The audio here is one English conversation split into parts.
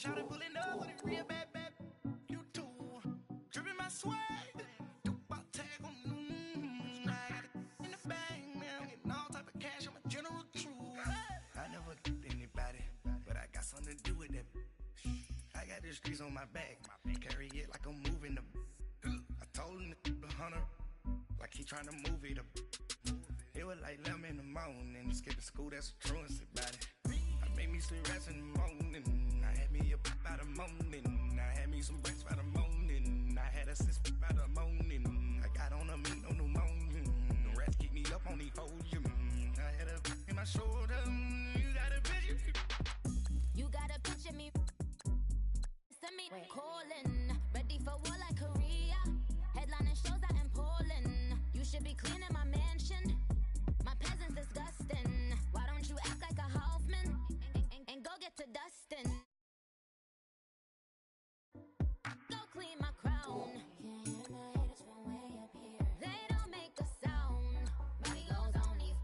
shawty pulling up with a real bad, bad. You too. Dripping my swag. Dubai tag on. I got it in the bag, man. I'm getting all type of cash. I'm a general true. I never get anybody, but I got something to do with that. I got the streets on my back. Carry it like I'm moving the. I told him the 100, like he trying to move it up. It was like 11 in the morning. Skipping school, that's a truancy about it. I made me some rest in the morning. I had me up by the morning. I had me some breaks by the morning. I had a sis by the morning. I got on a meat, no pneumonia. The rats keep me up on the podium. I had a in my shoulder. You got a picture. You got a picture me. Send me calling. Ready for war like Korea. Headlining shows out in Poland. You should be cleaning my mansion. My peasants disgusting. Why don't you act like a Hoffman and go get to dustin'? Go clean my crown. Can't hear my haters from way up here. They don't make a sound. Money goes on these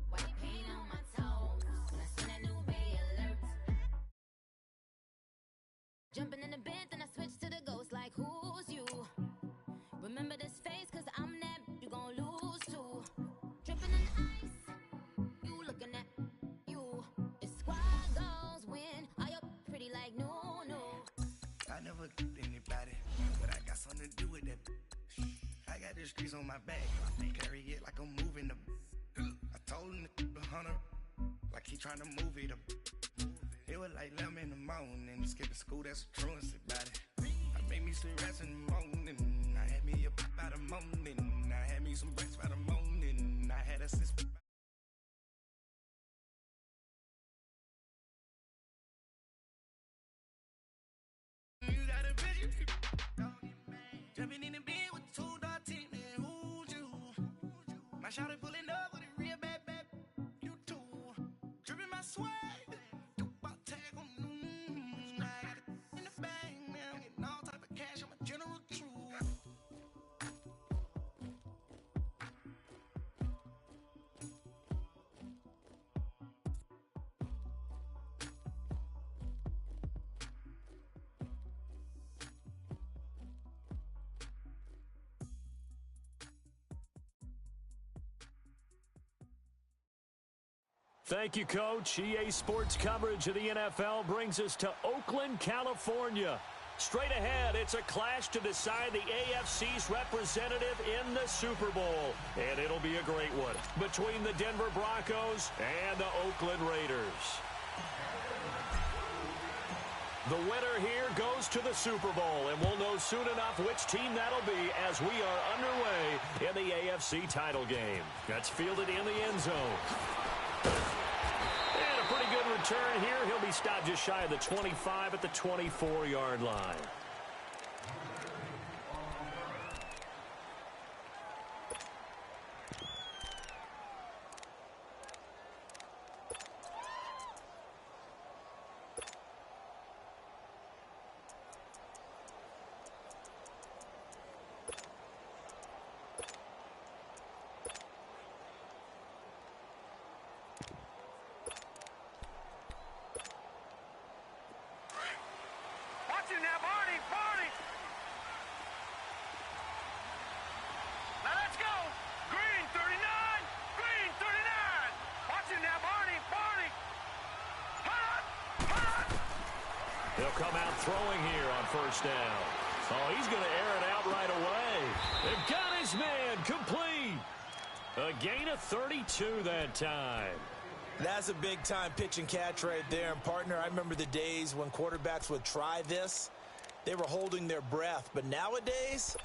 white paint on my toes. When I send a new Bay alert. Jumping in the bed, then I switch to the ghost like who's you? Remember this face, cause I'm that you gon' lose too. Dripping in ice, you looking at you. It's squad goals win. Are you pretty like no? I never get anybody, but I got something to do with that. I got the streets on my back. Carry it like I'm moving the. I told him the 100, like he trying to move it up. It was like 11 in the morning. Skipping school, that's a truancy about it. I made me some rest in the morning. I had me up by the morning. I had me some breaks by the morning. I had a sis. You got a picture. Jumping in the bed with 2 dark teeth, man. Who's you? My shawty pulling up with a real bad, bad. You too. Dripping my swag. Dubai tag on. I got it in the bag, man. I'm getting all type of cash. I'm a general true. Thank you, Coach. EA Sports coverage of the NFL brings us to Oakland, California. Straight ahead, it's a clash to decide the AFC's representative in the Super Bowl. And it'll be a great one between the Denver Broncos and the Oakland Raiders. The winner here goes to the Super Bowl, and we'll know soon enough which team that'll be as we are underway in the AFC title game. That's fielded in the end zone. And a pretty good return here. He'll be stopped just shy of the 25 at the 24-yard line. Now, Barney! Now let's go! Green 39! Green 39! Watch him now, Barney! Hut! He'll come out throwing here on first down. Oh, he's going to air it out right away. They've got his man complete. A gain of 32 that time. That's a big-time pitch and catch right there. And, partner, I remember the days when quarterbacks would try this. They were holding their breath. But nowadays,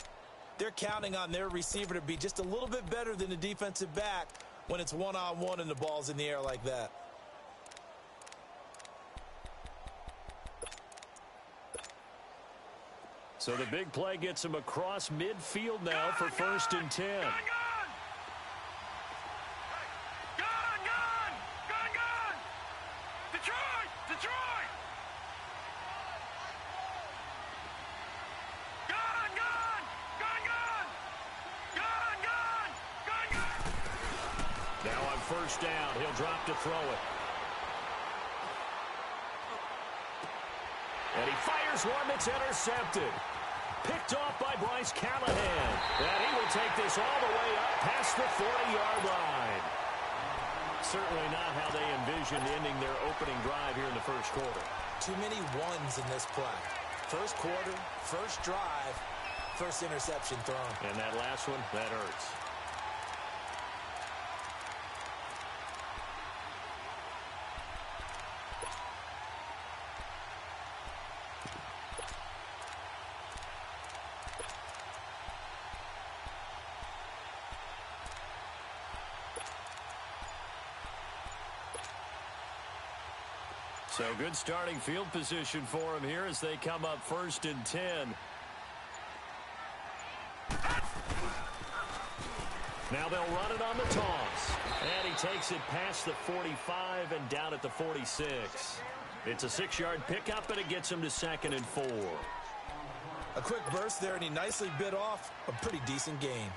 they're counting on their receiver to be just a little bit better than the defensive back when it's one-on-one and the ball's in the air like that. So the big play gets him across midfield now for first and 10. First down, he'll drop to throw it. And he fires one that's intercepted. Picked off by Bryce Callahan. And he will take this all the way up past the 40-yard line. Certainly not how they envisioned ending their opening drive here in the first quarter. Too many ones in this play. First quarter, first drive, first interception thrown. And that last one, that hurts. So good starting field position for him here as they come up 1st and 10. Now they'll run it on the toss. And he takes it past the 45 and down at the 46. It's a 6-yard pickup, and it gets him to 2nd and 4. A quick burst there, and he nicely bit off a pretty decent gain.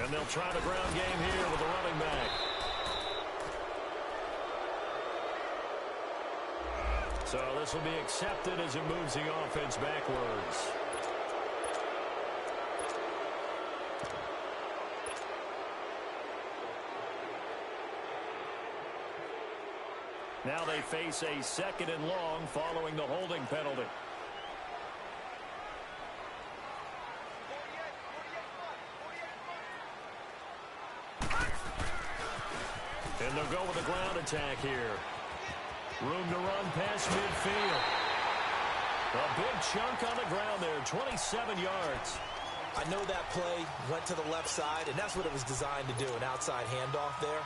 And they'll try the ground game here with the running back. So this will be accepted as it moves the offense backwards. Now they face a 2nd and long following the holding penalty. And they'll go with a ground attack here. Room to run past midfield. A big chunk on the ground there, 27 yards. I know that play went to the left side, and that's what it was designed to do, an outside handoff there.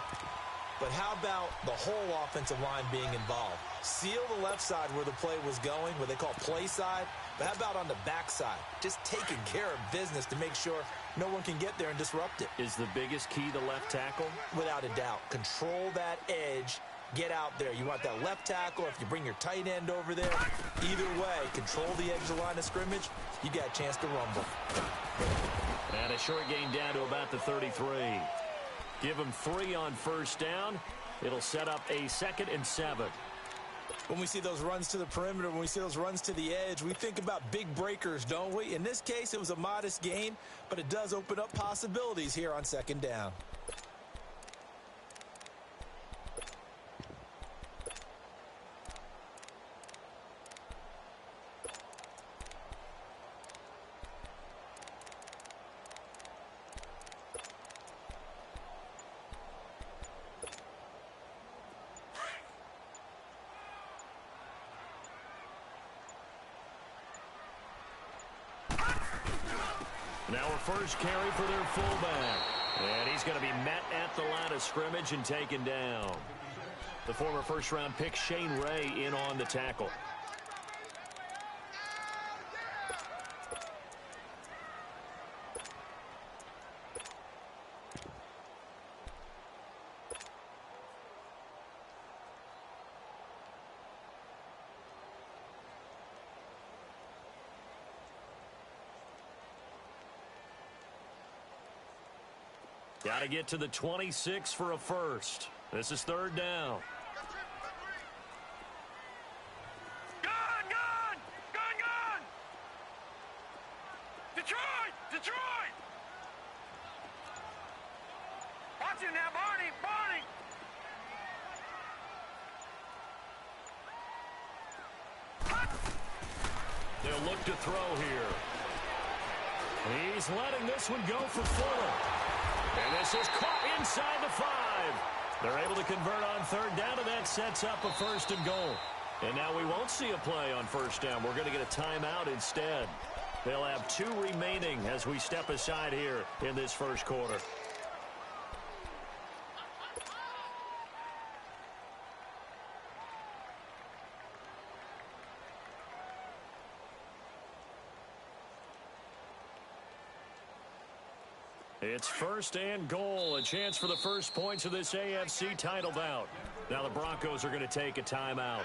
But how about the whole offensive line being involved? Seal the left side where the play was going, what they call play side. But how about on the back side? Just taking care of business to make sure no one can get there and disrupt it. Is the biggest key the left tackle? Without a doubt. Control that edge. Get out there. You want that left tackle. If you bring your tight end over there, either way, control the edge of the line of scrimmage. You got a chance to rumble. And a short gain down to about the 33. Give them 3 on 1st down. It'll set up a 2nd and 7. When we see those runs to the perimeter, when we see those runs to the edge, we think about big breakers, don't we? In this case, it was a modest gain, but it does open up possibilities here on 2nd down. Now a first carry for their fullback. And he's going to be met at the line of scrimmage and taken down. The former first-round pick Shane Ray in on the tackle. Got to get to the 26 for a first. This is 3rd down. Gun! Gun! Gun! Gun! Detroit! Detroit! Watch it now, Barney! Barney! They'll look to throw here. He's letting this one go for Fuller. And this is caught inside the 5. They're able to convert on 3rd down, and that sets up a 1st and goal. And now we won't see a play on 1st down. We're going to get a timeout instead. They'll have 2 remaining as we step aside here in this first quarter. It's first and goal, a chance for the first points of this AFC title bout. Now the Broncos are going to take a timeout.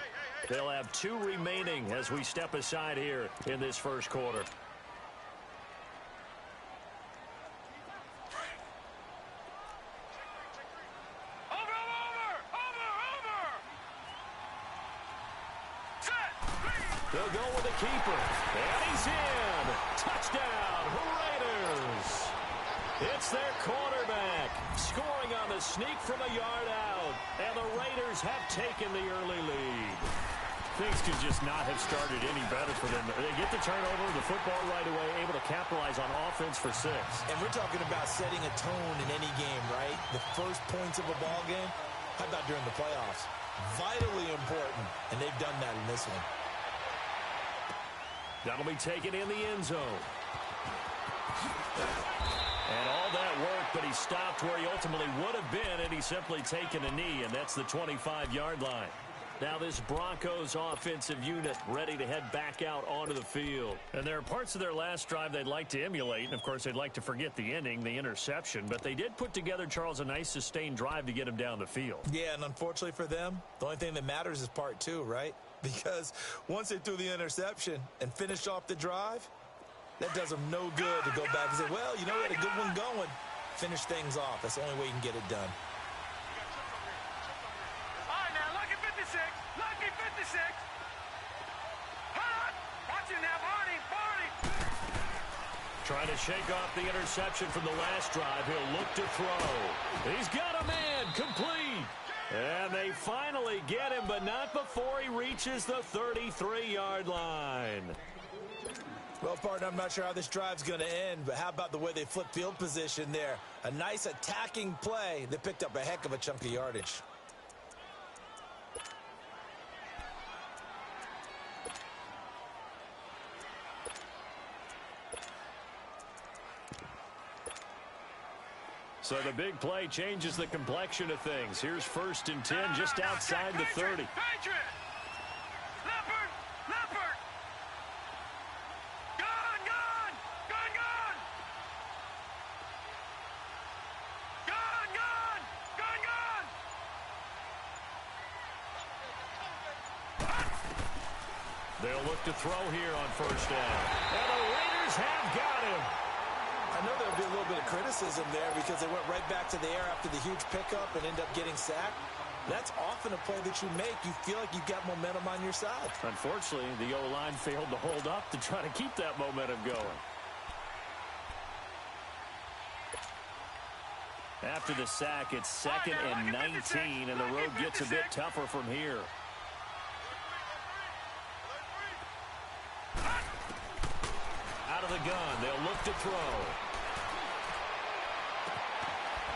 They'll have 2 remaining as we step aside here in this first quarter. They'll go with the keeper. And he's in. Touchdown, Raiders. It's their quarterback scoring on the sneak from a yard out. And the Raiders have taken the early lead. Things could just not have started any better for them. They get the turnover, the football right away, able to capitalize on offense for 6. And we're talking about setting a tone in any game, right? The first points of a ball game. How about during the playoffs? Vitally important, and they've done that in this one. That'll be taken in the end zone. And all that work, but he stopped where he ultimately would have been, and he's simply taken a knee, and that's the 25-yard line. Now this Broncos offensive unit ready to head back out onto the field. And there are parts of their last drive they'd like to emulate, and of course they'd like to forget the ending, the interception, but they did put together, Charles, a nice sustained drive to get him down the field. Yeah, and unfortunately for them, the only thing that matters is part 2, right? Because once they threw the interception and finished off the drive, that does them no good to go back and say, well, you know, we had a good one going. Finish things off. That's the only way you can get it done. All right, now, lucky 56. Lucky 56. Hot. Watch it now, Barney. Trying to shake off the interception from the last drive. He'll look to throw. He's got a man. Complete. And they finally get him, but not before he reaches the 33-yard line. Well, partner, I'm not sure how this drive's going to end, but how about the way they flip field position there? A nice attacking play that picked up a heck of a chunk of yardage. So the big play changes the complexion of things. Here's 1st and 10 just outside the 30. Patriot! Leopard! Leopard! Gone! Gone! Gone! Gone! Gone! Gone! Gone! Gone! They'll look to throw here on 1st down. And the Raiders have got him. I know there'll be a little bit of criticism there because they went right back to the air after the huge pickup and end up getting sacked. That's often a play that you make. You feel like you've got momentum on your side. Unfortunately, the O-line failed to hold up to try to keep that momentum going. After the sack, it's 2nd and 19, and the road gets a bit tougher from here. Out of the gun, they'll look to throw.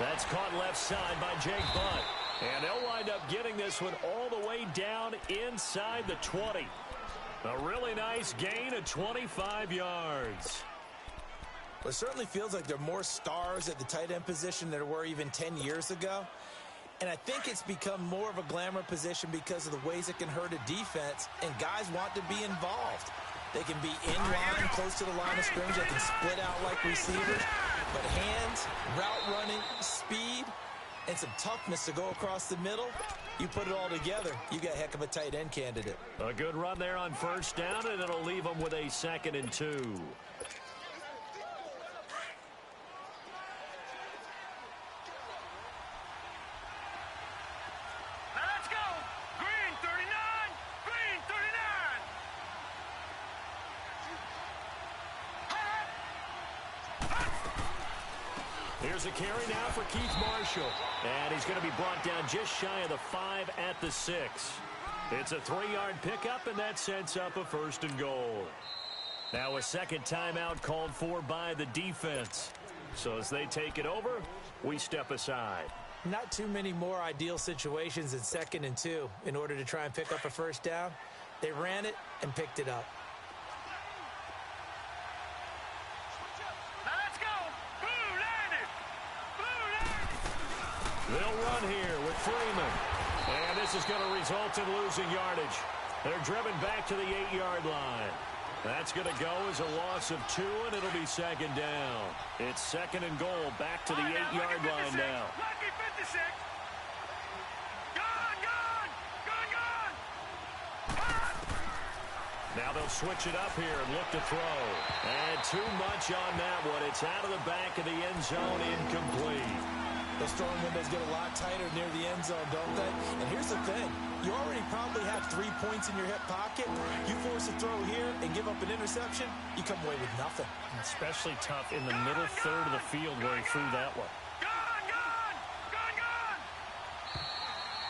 That's caught left side by Jake Butt. And they'll wind up getting this one all the way down inside the 20. A really nice gain of 25 yards. Well, it certainly feels like there are more stars at the tight end position than there were even 10 years ago. And I think it's become more of a glamour position because of the ways it can hurt a defense, and guys want to be involved. They can be in line, close to the line of scrimmage. They can split out like receivers. But hands, route running, speed, and some toughness to go across the middle, you put it all together, you got a heck of a tight end candidate. A good run there on 1st down, and it'll leave them with a 2nd and 2. Here's a carry now for Keith Marshall. And he's going to be brought down just shy of the 5 at the 6. It's a 3-yard pickup, and that sets up a 1st and goal. Now a 2nd timeout called for by the defense. So as they take it over, we step aside. Not too many more ideal situations in 2nd and 2 in order to try and pick up a 1st down. They ran it and picked it up. They'll run here with Freeman. And this is going to result in losing yardage. They're driven back to the 8-yard line. That's going to go as a loss of 2, and it'll be second down. It's second and goal, back to the 8-yard line now. Lucky 56. Gone. Now they'll switch it up here and look to throw. And too much on that one. It's out of the back of the end zone, incomplete. Those throwing windows get a lot tighter near the end zone, don't they? And here's the thing. You already probably have 3 points in your hip pocket. You force a throw here and give up an interception, you come away with nothing. Especially tough in the middle third of the field where he threw that one. Gone.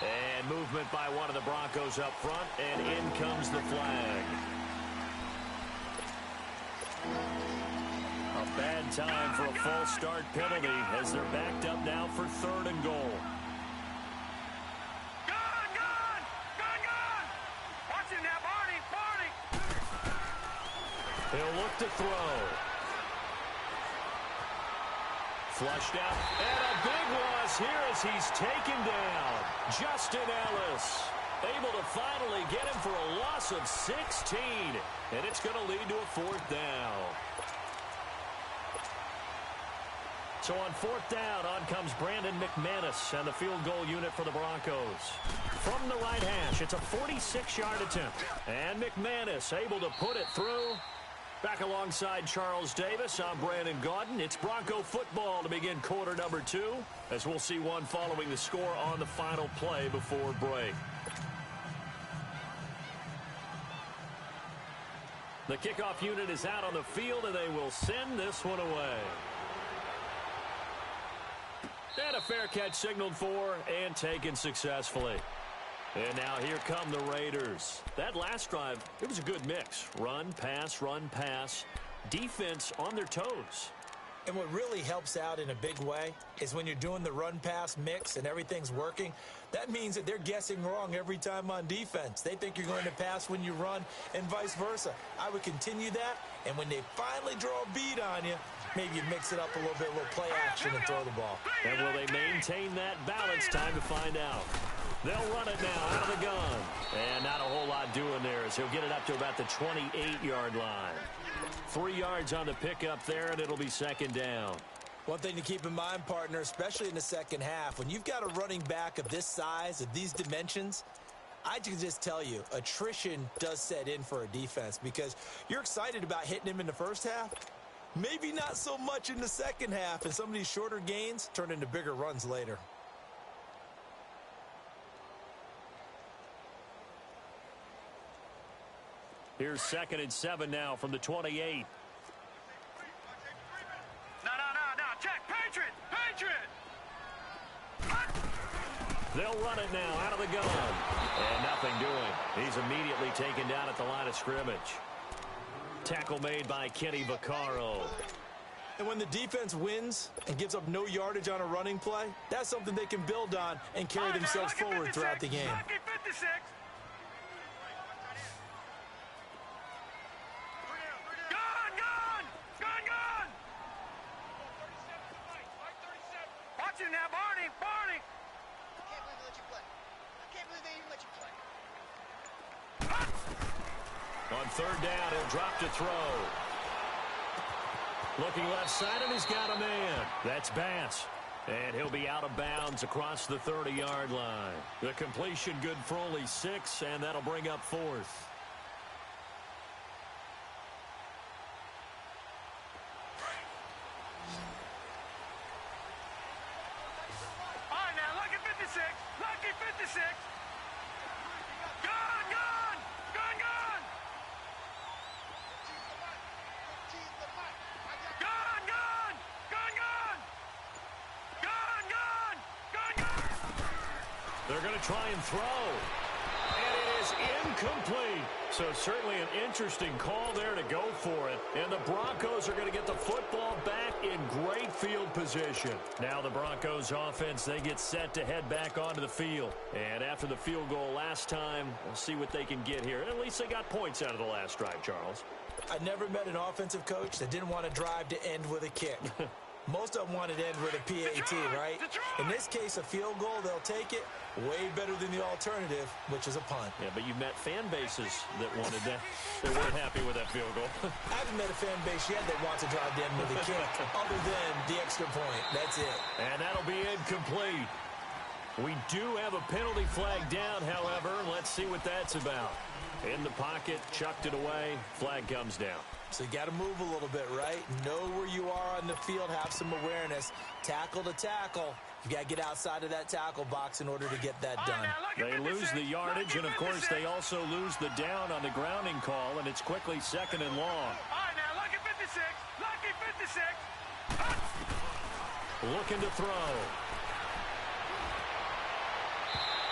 And movement by one of the Broncos up front, and in comes the flag. A bad time for a false start penalty as they're backed up now for third and goal. Gone. Watching that, Barney. He'll look to throw. Flushed out, and a big loss here as he's taken down. Justin Ellis able to finally get him for a loss of 16, and it's going to lead to a fourth down. So on fourth down, on comes Brandon McManus and the field goal unit for the Broncos. From the right hash, it's a 46-yard attempt. And McManus able to put it through. Back alongside Charles Davis, I'm Brandon Gaudin. It's Bronco football to begin quarter number 2, as we'll see one following the score on the final play before break. The kickoff unit is out on the field, and they will send this one away. And a fair catch signaled for and taken successfully. And now here come the Raiders. That last drive, it was a good mix. Run, pass. Defense on their toes. And what really helps out in a big way is when you're doing the run-pass mix and everything's working, that means that they're guessing wrong every time on defense. They think you're going to pass when you run and vice versa. I would continue that, and when they finally draw a bead on you, maybe you mix it up a little bit, a little play action and throw the ball. And will they maintain that balance? Time to find out. They'll run it now out of the gun. And not a whole lot doing there as he'll get it up to about the 28-yard line. 3 yards on the pickup there, and it'll be second down. One thing to keep in mind, partner, especially in the second half, when you've got a running back of this size, of these dimensions, I can just tell you, attrition does set in for a defense because you're excited about hitting him in the first half. Maybe not so much in the second half, and some of these shorter gains turn into bigger runs later. Here's 2nd and 7 now from the 28. No. Check. Patriot. They'll run it now out of the gun. And nothing doing. He's immediately taken down at the line of scrimmage. Tackle made by Kenny Vaccaro. And when the defense wins and gives up no yardage on a running play, that's something they can build on and carry themselves forward throughout the game. Lucky 56. Gone. Watching that, Barney. I can't believe they even let you play. On third down, he'll drop to throw. Looking left side, and he's got a man. That's Bass. And he'll be out of bounds across the 30-yard line. The completion good for only 6, and that'll bring up 4th. All right, now, lucky 56. Gone. They're going to try and throw. And it is incomplete. So certainly an interesting call there to go for it. And the Broncos are going to get the football back in great field position. Now the Broncos offense, they get set to head back onto the field. And after the field goal last time, we'll see what they can get here. At least they got points out of the last drive, Charles. I never met an offensive coach that didn't want to drive to end with a kick. Most of them want it end with a PAT, right? In this case, a field goal, they'll take it. Way better than the alternative, which is a punt. Yeah, but you've met fan bases that wanted that. They weren't happy with that field goal. I haven't met a fan base yet that wants to drive in with a kick, other than the extra point. That's it. And that'll be incomplete. We do have a penalty flag down, however. Let's see what that's about. In the pocket, chucked it away, flag comes down. So you got to move a little bit, right? Know where you are on the field, have some awareness. Tackle to tackle. You got to get outside of that tackle box in order to get that done. They lose the yardage, and of course they also lose the down on the grounding call, and it's quickly 2nd and long. All right, now, lucky 56. Lucky 56. Looking to throw.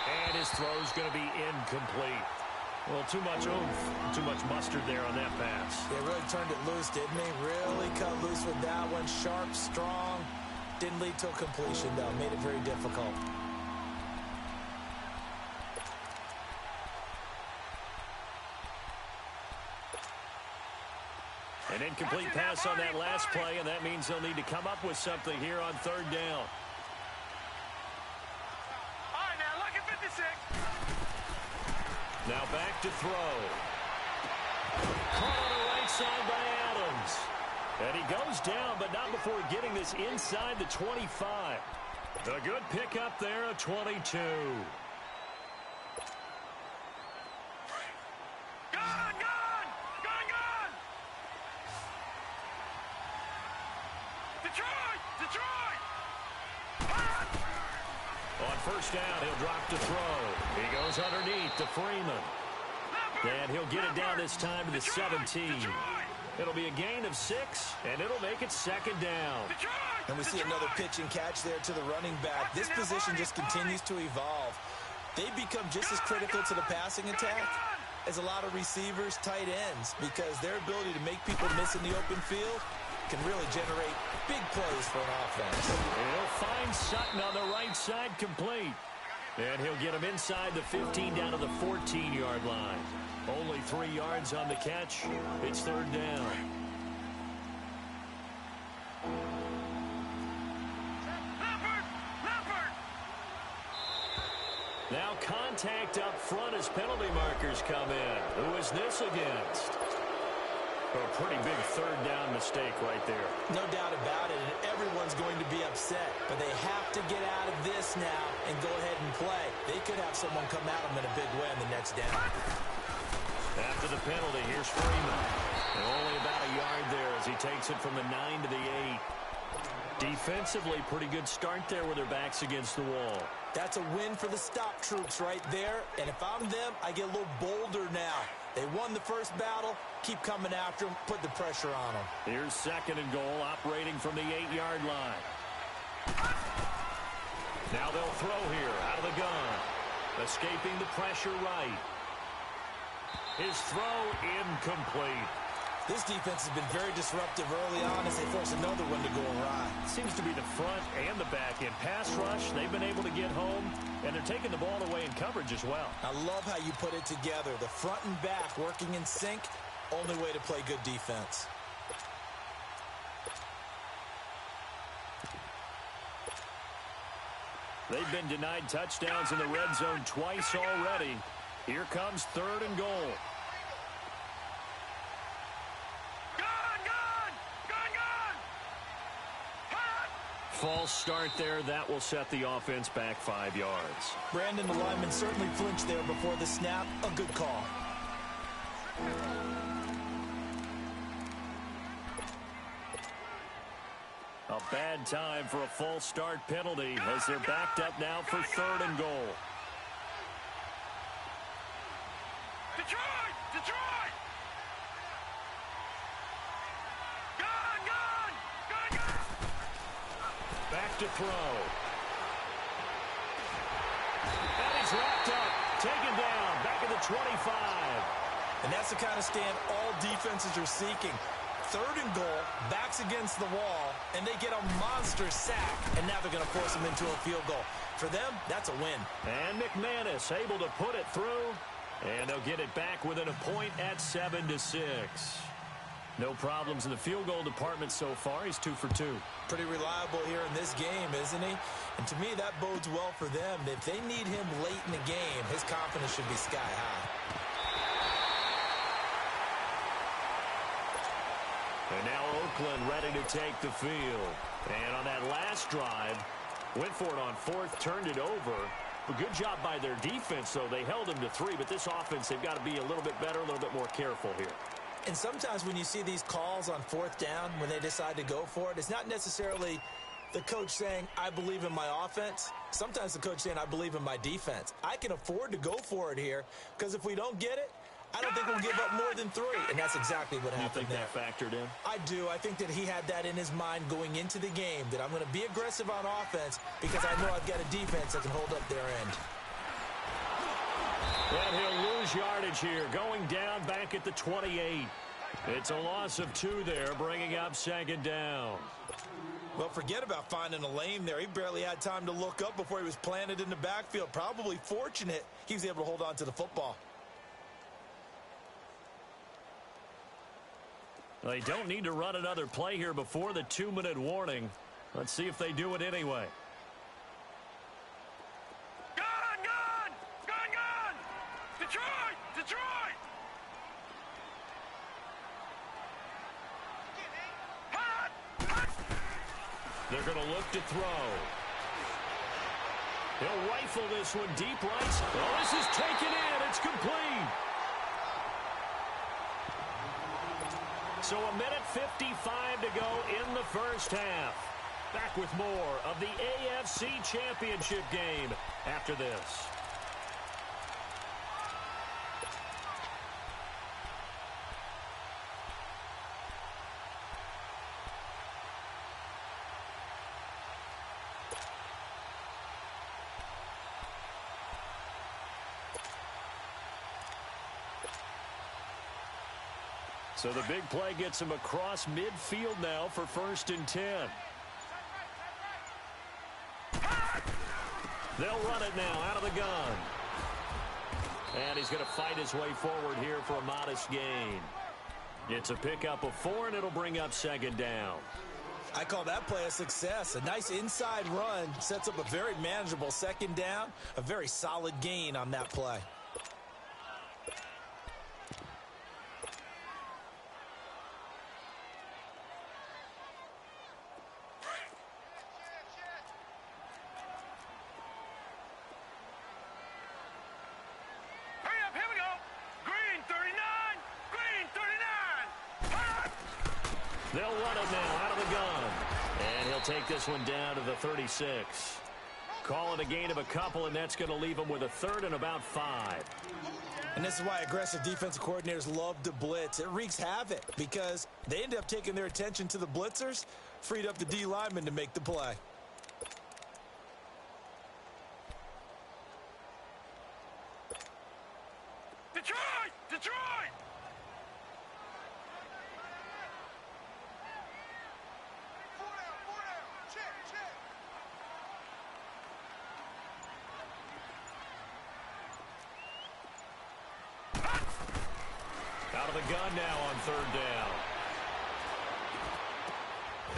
And his throw's going to be incomplete. Well, too much oomph, too much mustard there on that pass. They really turned it loose, didn't they? Really cut loose with that one. Sharp, strong. Didn't lead to a completion, though. Made it very difficult. An incomplete pass on that last play, and that means they'll need to come up with something here on 3rd down. All right, now, lucky 56. Now back to throw. Caught on the right side by Adams. And he goes down, but not before getting this inside the 25. A good pickup there, a 22. Gone! Detroit! On 1st down, he'll drop to throw. He goes underneath to Freeman. And he'll get it down this time to the 17. It'll be a gain of 6, and it'll make it 2nd down. And we see another pitch and catch there to the running back. This position just continues to evolve. They become just as critical to the passing attack as a lot of receivers, tight ends, because their ability to make people miss in the open field can really generate big plays for an offense. He'll find Sutton on the right side, complete. And he'll get him inside the 15 down to the 14-yard line. Only 3 yards on the catch. It's 3rd down. Now contact up front as penalty markers come in. Who is this against? A pretty big 3rd down mistake right there. No doubt about it, and everyone's going to be upset. But they have to get out of this now and go ahead and play. They could have someone come at them in a big way on the next down. After the penalty, here's Freeman. And only about a yard there as he takes it from the 9 to the 8. Defensively, pretty good start there with their backs against the wall. That's a win for the stop troops right there. And if I'm them, I get a little bolder now. They won the first battle. Keep coming after them. Put the pressure on them. Here's 2nd and goal, operating from the 8-yard line. Now they'll throw here out of the gun. Escaping the pressure right. His throw incomplete. This defense has been very disruptive early on as they force another one to go awry. Seems to be the front and the back end. Pass rush, they've been able to get home, and they're taking the ball away in coverage as well. I love how you put it together. The front and back working in sync, only way to play good defense. They've been denied touchdowns in the red zone twice already. Here comes 3rd and goal. False start there. That will set the offense back 5 yards. Brandon, the lineman, certainly flinched there before the snap. A good call. A bad time for a false start penalty as they're backed up now for 3rd and goal. Detroit! Back to throw. And he's wrapped up, taken down, back at the 25. And that's the kind of stand all defenses are seeking. 3rd and goal, backs against the wall, and they get a monster sack, and now they're going to force them into a field goal. For them, that's a win. And McManus able to put it through, and they'll get it back within a point at 7-6. No problems in the field goal department so far. He's 2 for 2. Pretty reliable here in this game, isn't he? And to me, that bodes well for them. If they need him late in the game, his confidence should be sky high. And now Oakland ready to take the field. And on that last drive, went for it on 4th, turned it over. A good job by their defense, though. They held him to 3, but this offense, they've got to be a little bit better, a little bit more careful here. And sometimes when you see these calls on 4th down, when they decide to go for it, it's not necessarily the coach saying, I believe in my offense. Sometimes the coach saying, I believe in my defense. I can afford to go for it here because if we don't get it, I don't think we'll give up more than 3. And that's exactly what happened there. You think that factored in? I do. I think that he had that in his mind going into the game, that I'm going to be aggressive on offense because I know I've got a defense that can hold up their end. And he'll lose yardage here, going down back at the 28. It's a loss of 2 there, bringing up 2nd down. Well, forget about finding a lane there. He barely had time to look up before he was planted in the backfield. Probably fortunate he was able to hold on to the football. They don't need to run another play here before the 2-minute warning. Let's see if they do it anyway. Detroit! Detroit! They're going to look to throw. He'll rifle this one deep right. Oh, this is taken in. It's complete. So 1:55 to go in the first half. Back with more of the AFC Championship game after this. So the big play gets him across midfield now for 1st and 10. They'll run it now out of the gun. And he's going to fight his way forward here for a modest gain. It's a pickup of 4, and it'll bring up 2nd down. I call that play a success. A nice inside run sets up a very manageable 2nd down. A very solid gain on that play. They'll run it now out of the gun. And he'll take this one down to the 36. Call it a gain of a couple, and that's going to leave him with a 3rd and about 5. And this is why aggressive defensive coordinators love to blitz. It wreaks havoc because they end up taking their attention to the blitzers, freed up the D lineman to make the play. Detroit! Detroit! Out of the gun now on 3rd down.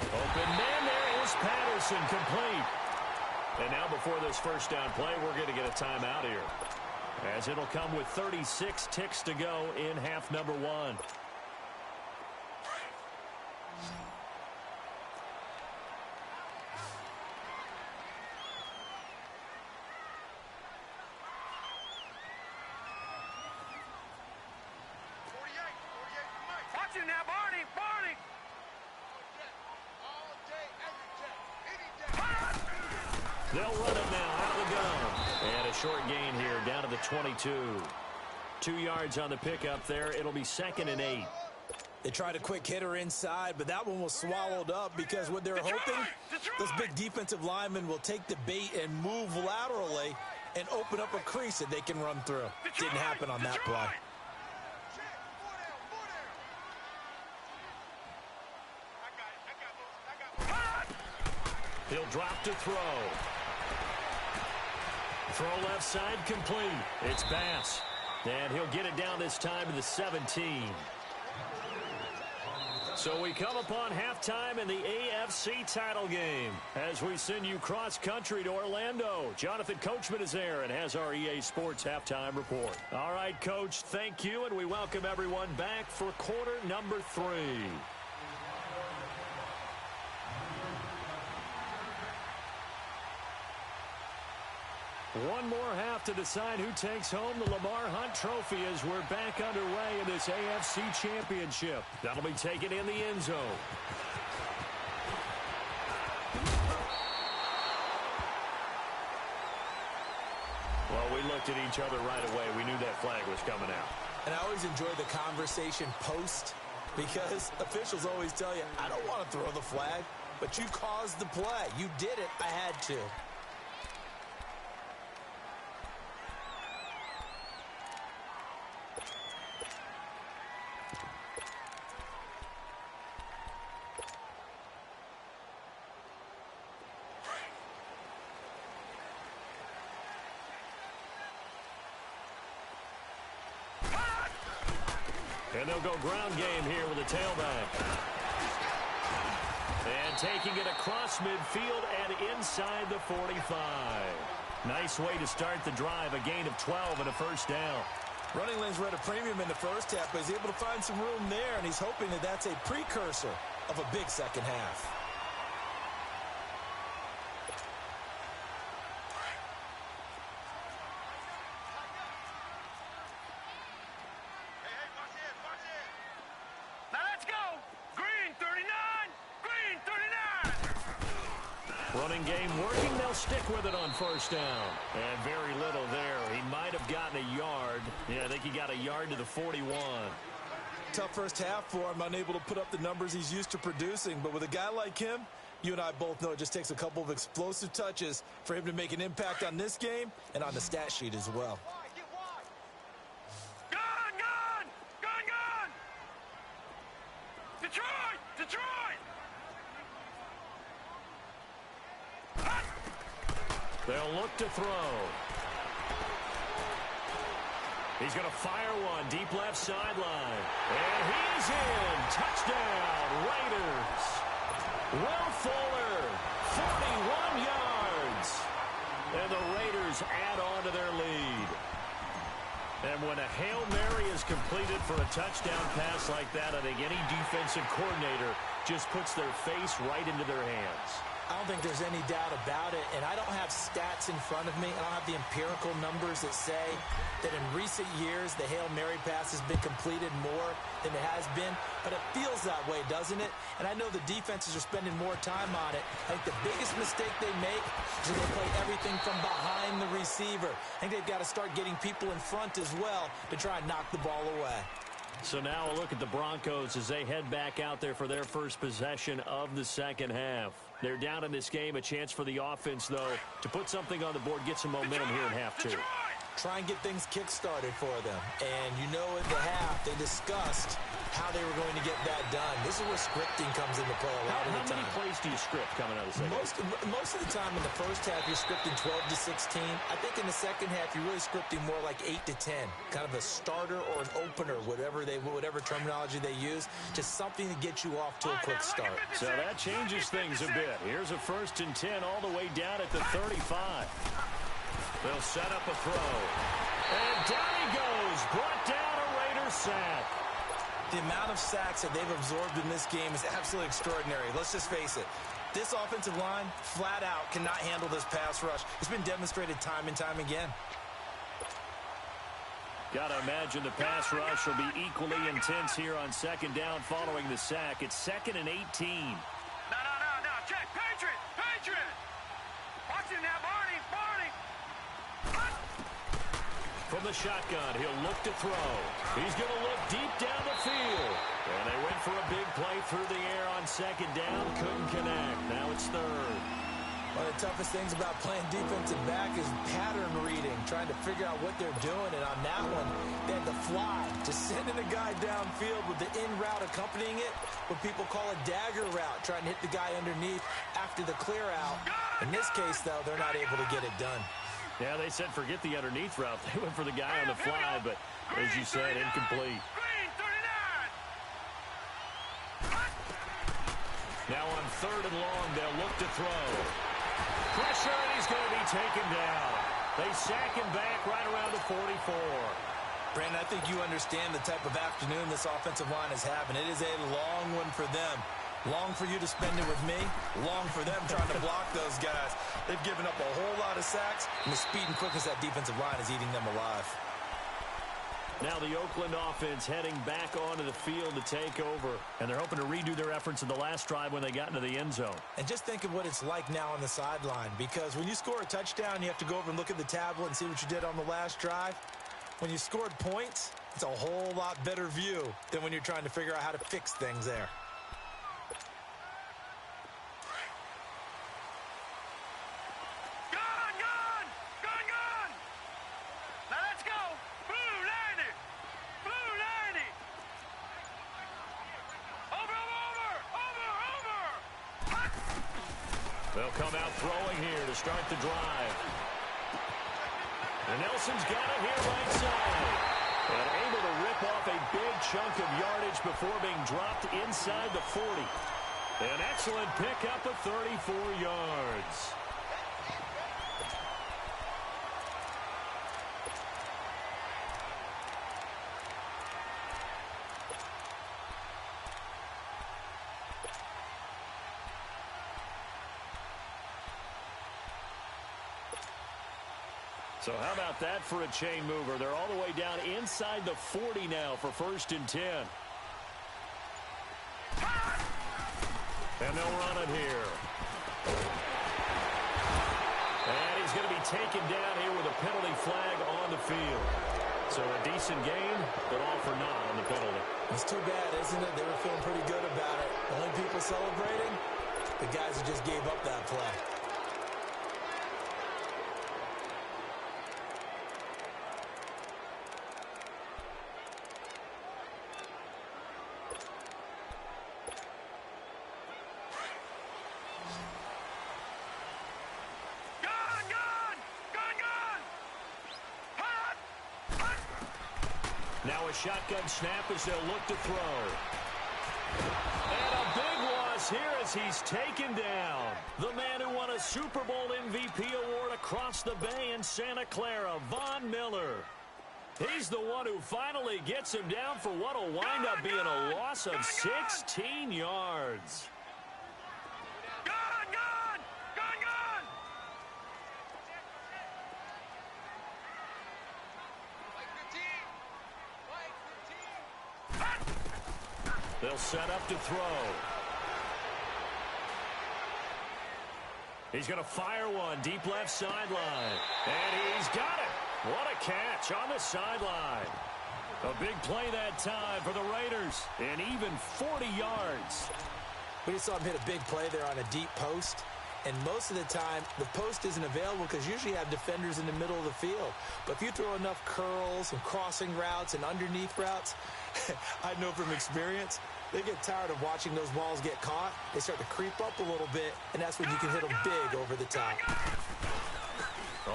Open man, there is Patterson, complete. And now before this 1st down play, we're going to get a timeout here, as it'll come with 36 ticks to go in half number 1. Watch it now, Barney! Barney! They'll run it now out of the gun. And a short gain here down to the 22. 2 yards on the pickup there. It'll be 2nd and 8. They tried a quick hitter inside, but that one was swallowed up because what they're hoping, those big defensive linemen will take the bait and move laterally and open up a crease that they can run through. Didn't happen on that play. He'll drop to throw. Throw left side complete. It's Bass. And he'll get it down this time to the 17. So we come upon halftime in the AFC title game as we send you cross-country to Orlando. Jonathan Coachman is there and has our EA Sports halftime report. All right, Coach, thank you, and we welcome everyone back for quarter number 3. One more half to decide who takes home the Lamar Hunt Trophy as we're back underway in this AFC Championship. That'll be taken in the end zone. Well, we looked at each other right away. We knew that flag was coming out. And I always enjoy the conversation post because officials always tell you, I don't want to throw the flag, but you caused the play. You did it. I had to. And they'll go ground game here with a tailback. And taking it across midfield and inside the 45. Nice way to start the drive, a gain of 12 and a first down. Running lanes were at a premium in the first half, but he's able to find some room there, and he's hoping that that's a precursor of a big second half. Running game working, they'll stick with it on first down. And very little there. He might have gotten a yard. Yeah, I think he got a yard to the 41. Tough first half for him, unable to put up the numbers he's used to producing. But with a guy like him, you and I both know it just takes a couple of explosive touches for him to make an impact on this game and on the stat sheet as well. Gun! Detroit! They'll look to throw. He's going to fire one deep left sideline. And he's in. Touchdown, Raiders. Will Fuller, 41 yards. And the Raiders add on to their lead. And when a Hail Mary is completed for a touchdown pass like that, I think any defensive coordinator just puts their face right into their hands. I don't think there's any doubt about it, and I don't have stats in front of me. I don't have the empirical numbers that say that in recent years the Hail Mary pass has been completed more than it has been, but it feels that way, doesn't it? And I know the defenses are spending more time on it. I think the biggest mistake they make is when they play everything from behind the receiver. I think they've got to start getting people in front as well to try and knock the ball away. So now a look at the Broncos as they head back out there for their first possession of the second half. They're down in this game. A chance for the offense, though, to put something on the board, get some momentum here in half two. Try and get things kick-started for them. And you know at the half, they discussed how they were going to get that done. This is where scripting comes into play a lot of the time. How many plays do you script coming out of the second half? Most of the time in the first half, you're scripting 12 to 16. I think in the second half, you're really scripting more like 8 to 10. Kind of a starter or an opener, whatever terminology they use. Just something to get you off to a quick start. So that changes things a bit. Here's a 1st and 10 all the way down at the 35. They'll set up a throw. And down he goes. Brought down a Raider sack. The amount of sacks that they've absorbed in this game is absolutely extraordinary. Let's just face it. This offensive line, flat out, cannot handle this pass rush. It's been demonstrated time and time again. Got to imagine the pass rush will be equally intense here on second down following the sack. It's 2nd and 18. No. Check. Patriot. Watch it now, Barney. From the shotgun, he'll look to throw. He's going to look deep down the field. And they went for a big play through the air on second down. Couldn't connect. Now it's 3rd. One of the toughest things about playing defensive back is pattern reading, trying to figure out what they're doing. And on that one, they had the fly, just sending a guy downfield with the in route accompanying it, what people call a dagger route, trying to hit the guy underneath after the clear out. In this case, though, they're not able to get it done. Yeah, they said forget the underneath route. They went for the guy on the fly, but as you said, incomplete. Green 39. 3rd and long. They'll look to throw. Pressure, and he's going to be taken down. They sack him back right around the 44. Brandon, I think you understand the type of afternoon this offensive line is having. It is a long one for them. Long for you to spend it with me. Long for them trying to block those guys. They've given up a whole lot of sacks, and the speed and quickness of that defensive line is eating them alive. Now the Oakland offense heading back onto the field to take over. And they're hoping to redo their efforts in the last drive when they got into the end zone. And just think of what it's like now on the sideline, because when you score a touchdown, you have to go over and look at the tablet and see what you did on the last drive. When you scored points, it's a whole lot better view than when you're trying to figure out how to fix things there. Now let's go. Blue 90. Blue 90. Over. They'll come out throwing here to start the drive. And Nelson's got it here right side. And able to rip off a big chunk of yardage before being dropped inside the 40. An excellent pickup of 34 yards. So how about that for a chain mover? They're all the way down inside the 40 now for 1st and 10. And they'll run it here. And he's going to be taken down here with a penalty flag on the field. So a decent gain, but all for naught on the penalty. It's too bad, isn't it? They were feeling pretty good about it. The only people celebrating, the guys who just gave up that play. Now a shotgun snap as they'll look to throw. And a big loss here as he's taken down. The man who won a Super Bowl MVP award across the bay in Santa Clara, Von Miller. He's the one who finally gets him down for what will wind up being a loss of 16 yards. They'll set up to throw. He's going to fire one deep left sideline. And he's got it. What a catch on the sideline. A big play that time for the Raiders. And even 40 yards. We just saw him hit a big play there on a deep post. And most of the time, the post isn't available because usually you have defenders in the middle of the field. But if you throw enough curls and crossing routes and underneath routes, I know from experience, they get tired of watching those balls get caught. They start to creep up a little bit, and that's when you can hit them big over the top.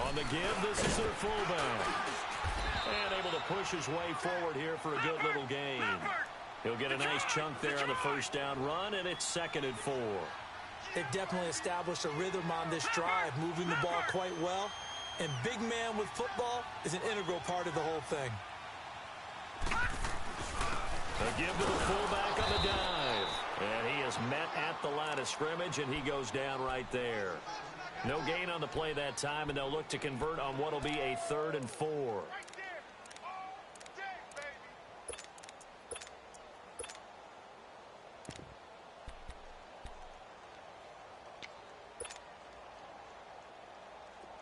On the give, this is their fullback. And able to push his way forward here for a good little gain. He'll get a nice chunk there on the 1st down run, and it's 2nd and 4. They've definitely established a rhythm on this drive, moving the ball quite well. And big man with football is an integral part of the whole thing. A give to the fullback on the dive. And he is met at the line of scrimmage, and he goes down right there. No gain on the play that time, and they'll look to convert on what will be a 3rd and 4.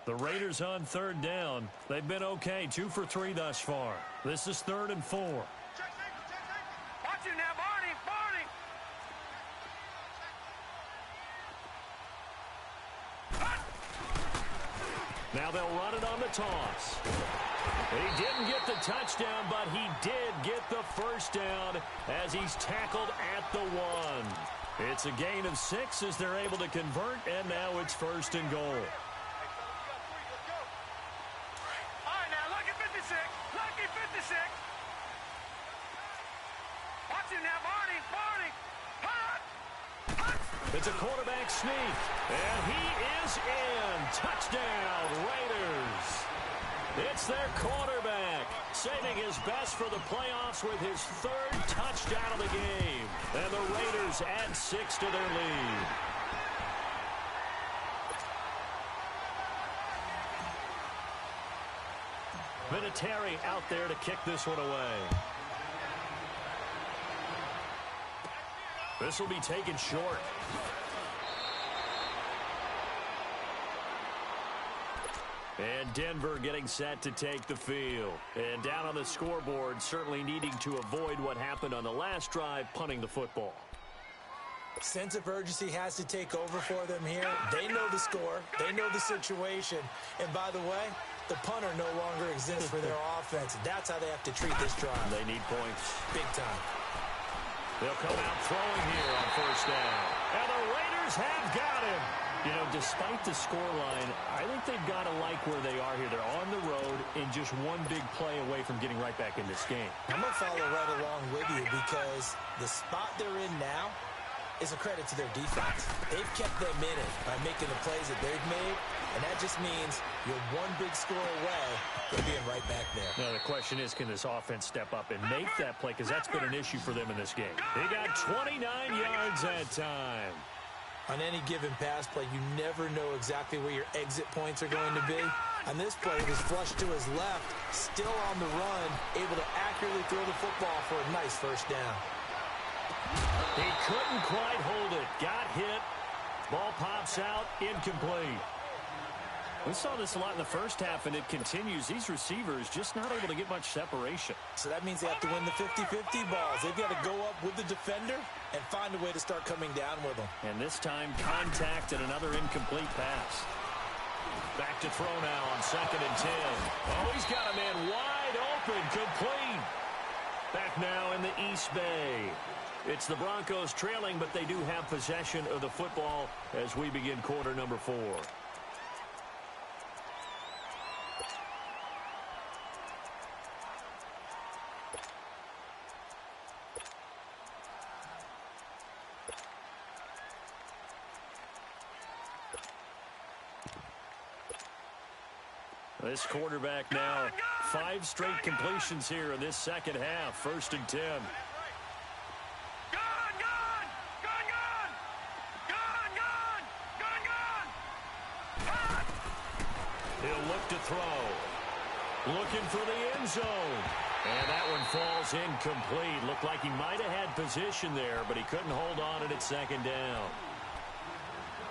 The Raiders on 3rd down. They've been okay, 2 for 3 thus far. This is 3rd and 4. Watch it now, Barney. Now they'll run it on the toss. He didn't get the touchdown, but he did get the 1st down as he's tackled at the 1. It's a gain of 6 as they're able to convert, and now it's 1st and goal. It's a quarterback sneak, and he is in. Touchdown, Raiders. It's their quarterback, saving his best for the playoffs with his third touchdown of the game. And the Raiders add 6 to their lead. Vinatieri out there to kick this one away. This will be taken short. And Denver getting set to take the field. And down on the scoreboard, certainly needing to avoid what happened on the last drive, punting the football. Sense of urgency has to take over for them here. They know the score. They know the situation. And by the way, the punter no longer exists for their offense. That's how they have to treat this drive. They need points. Big time. They'll come out throwing here on first down. And the Raiders have got him. You know, despite the scoreline, I think they've got to like where they are here. They're on the road and just one big play away from getting right back in this game. I'm going to follow right along with you because the spot they're in now is a credit to their defense. They've kept them in it by making the plays that they've made, and that just means you're one big score away from being right back there. Now, the question is, can this offense step up and make that play? Because that's been an issue for them in this game. He got 29 yards that time. On any given pass play, you never know exactly where your exit points are going to be. On this play, it was flushed to his left, still on the run, able to accurately throw the football for a nice first down. He couldn't quite hold it. Got hit. Ball pops out. Incomplete. We saw this a lot in the first half, and it continues. These receivers just not able to get much separation. So that means they have to win the 50-50 balls. They've got to go up with the defender and find a way to start coming down with them. And this time, contact and another incomplete pass. Back to throw now on 2nd and 10. Oh, he's got a man wide open. Complete. Back now in the East Bay. It's the Broncos trailing, but they do have possession of the football as we begin quarter number 4. This quarterback now 5 straight completions here in this second half. 1st and 10. He'll look to throw. Looking for the end zone. And that one falls incomplete. Looked like he might have had position there, but he couldn't hold on it at 2nd down.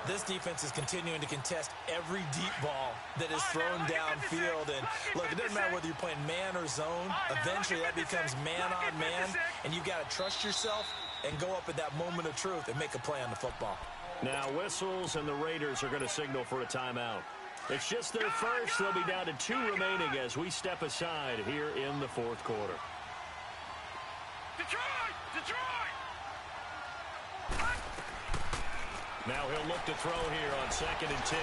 This defense is continuing to contest every deep ball that is thrown downfield. And look, it doesn't matter whether you're playing man or zone. Eventually that becomes man on man, and you've got to trust yourself and go up at that moment of truth and make a play on the football. Now whistles, and the Raiders are going to signal for a timeout. It's just their first. They'll be down to 2 remaining as we step aside here in the 4th quarter. Detroit! Detroit! Now he'll look to throw here on 2nd and 10.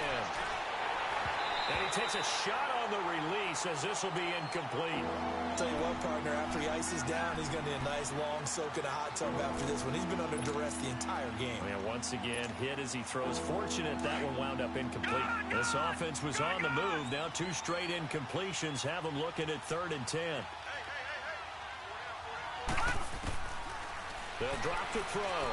And he takes a shot on the release as this will be incomplete. I'll tell you what, partner, after he ices down, he's going to need a nice long soak in a hot tub after this one. He's been under duress the entire game. And once again, hit as he throws. Fortunate that one wound up incomplete. This offense was on the move. Now 2 straight incompletions have them looking at 3rd and 10. They'll drop to throw.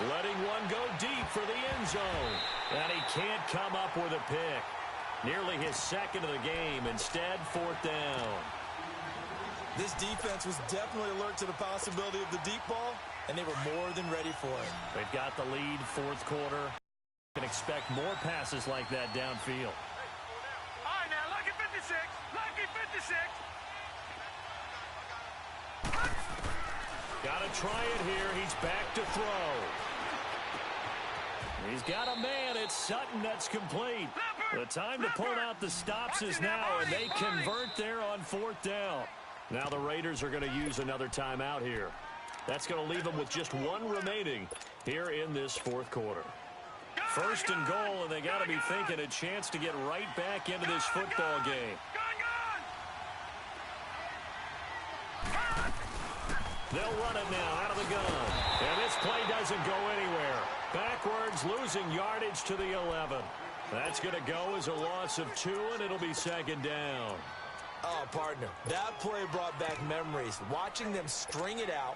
Letting one go deep for the end zone. And he can't come up with a pick. Nearly his 2nd of the game. Instead, 4th down. This defense was definitely alert to the possibility of the deep ball, and they were more than ready for it. They've got the lead, 4th quarter. You can expect more passes like that downfield. All right, now, lucky 56. Lucky 56. Got to try it here. He's back to throw. He's got a man. It's Sutton that's complete. The time to pull out the stops is now, and they convert there on 4th down. Now the Raiders are going to use another timeout here. That's going to leave them with just 1 remaining here in this 4th quarter. 1st and goal, and they got to be thinking a chance to get right back into this football game. They'll run it now out of the gun. And this play doesn't go anywhere. Backwards, losing yardage to the 11. That's going to go as a loss of 2, and it'll be second down. Oh, partner, that play brought back memories. Watching them string it out,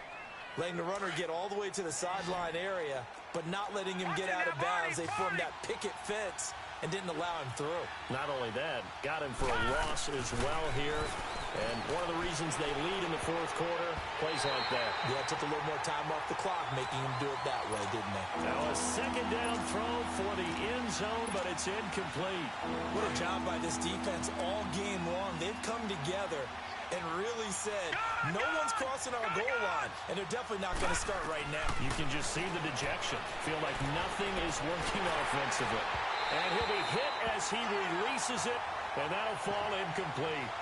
letting the runner get all the way to the sideline area, but not letting him get out of bounds. They formed that picket fence and didn't allow him through. Not only that, got him for a loss as well here. And one of the reasons they lead in the fourth quarter, plays like that. Yeah, took a little more time off the clock, making him do it that way, didn't they? Now a second down throw for the end zone, but it's incomplete. What a job by this defense all game long. They've come together and really said, no one's crossing our goal line, and they're definitely not going to start right now. You can just see the dejection. Feel like nothing is working offensively. And he'll be hit as he releases it, and that'll fall incomplete.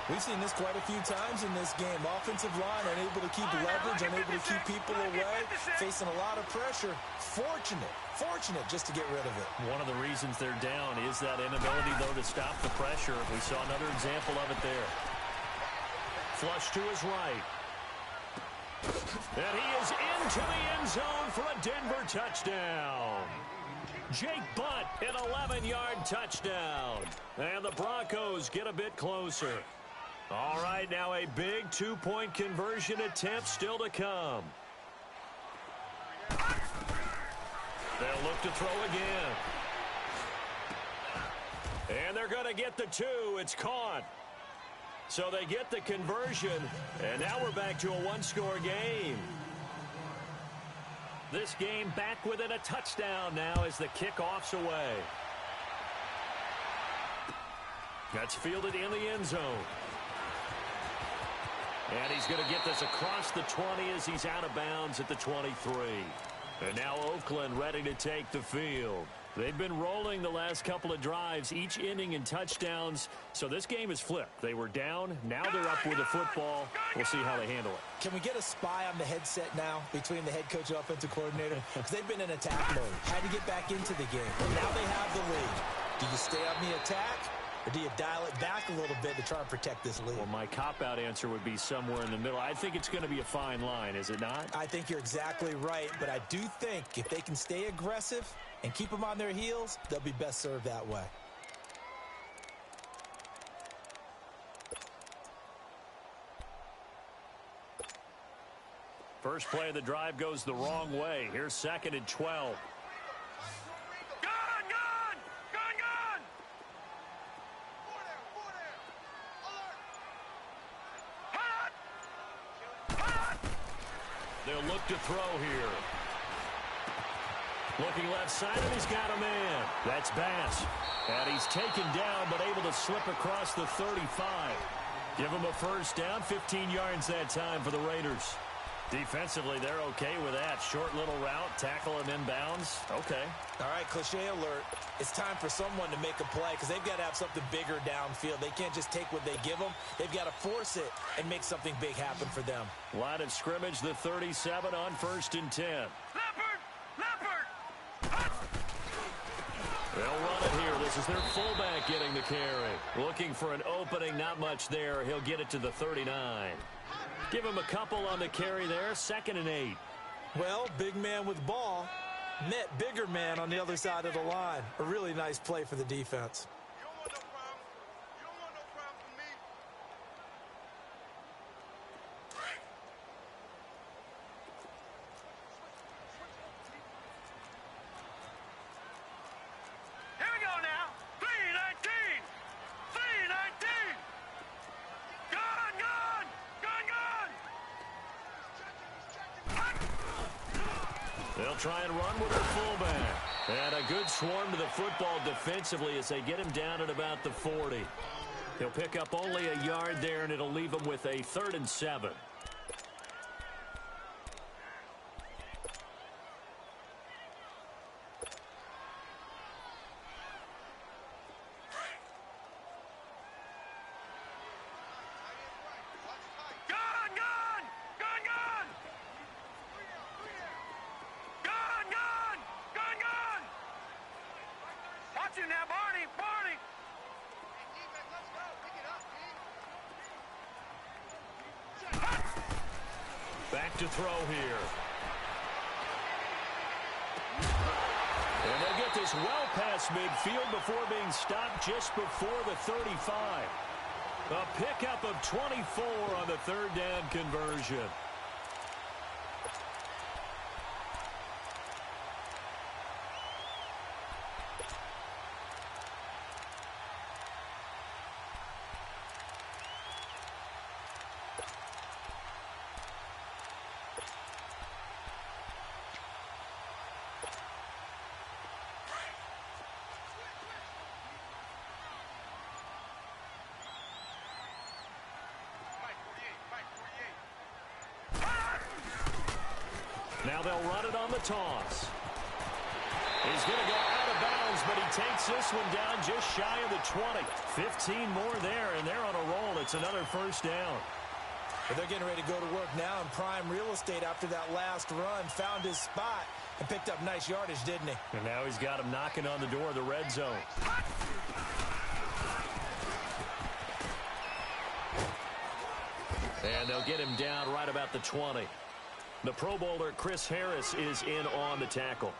We've seen this quite a few times in this game. Offensive line unable to keep leverage, unable to keep people away, facing a lot of pressure. Fortunate just to get rid of it. One of the reasons they're down is that inability, though, to stop the pressure. We saw another example of it there. Flush to his right. And he is into the end zone for a Denver touchdown. Jake Butt, an 11-yard touchdown. And the Broncos get a bit closer. All right, now a big two-point conversion attempt still to come. They'll look to throw again. And they're going to get the 2. It's caught. So they get the conversion, and now we're back to a one-score game. This game back within a touchdown now as the kickoff's away. That's fielded in the end zone. And he's going to get this across the 20 as he's out of bounds at the 23. And now Oakland ready to take the field. They've been rolling the last couple of drives, each inning in touchdowns. So this game is flipped. They were down. Now they're up with the football. We'll see how they handle it. Can we get a spy on the headset now between the head coach and offensive coordinator? Because they've been in attack mode. Had to get back into the game. And now they have the lead. Do you stay on the attack? Or do you dial it back a little bit to try and protect this lead? Well, my cop-out answer would be somewhere in the middle. I think it's going to be a fine line, is it not? I think you're exactly right, but I do think if they can stay aggressive and keep them on their heels, they'll be best served that way. First play of the drive goes the wrong way. Here's 2nd and 12. They'll look to throw here. Looking left side, and he's got a man. That's Bass. And he's taken down, but able to slip across the 35. Give him a first down, 15 yards that time for the Raiders. Defensively, they're okay with that. Short little route, tackle him inbounds. Okay. All right, cliche alert. It's time for someone to make a play because they've got to have something bigger downfield. They can't just take what they give them. They've got to force it and make something big happen for them. Line of scrimmage, the 37 on 1st and 10. They'll run it here. This is their fullback getting the carry. Looking for an opening, not much there. He'll get it to the 39. Give him a couple on the carry there. 2nd and 8. Well, big man with ball met bigger man on the other side of the line. A really nice play for the defense. You don't want no problem. You don't want no problem from me. Here we go now. 3-19. 3-19. Gun, gun. Gun, gun. They'll try and run with their fullback. And a good swarm to the football defensively as they get him down at about the 40. He'll pick up only a yard there, and it'll leave him with a 3rd and 7. Now, Barney, Barney. Back to throw here. get this well past midfield before being stopped just before the 35. A pickup of 24 on the third down conversion. Now they'll run it on the toss. He's going to go out of bounds, but he takes this one down just shy of the 20. 15 more there, and they're on a roll. It's another first down. But they're getting ready to go to work now in prime real estate after that last run. Found his spot and picked up nice yardage, didn't he? And now he's got him knocking on the door of the red zone. And they'll get him down right about the 20. The Pro Bowler, Chris Harris, is in on the tackle.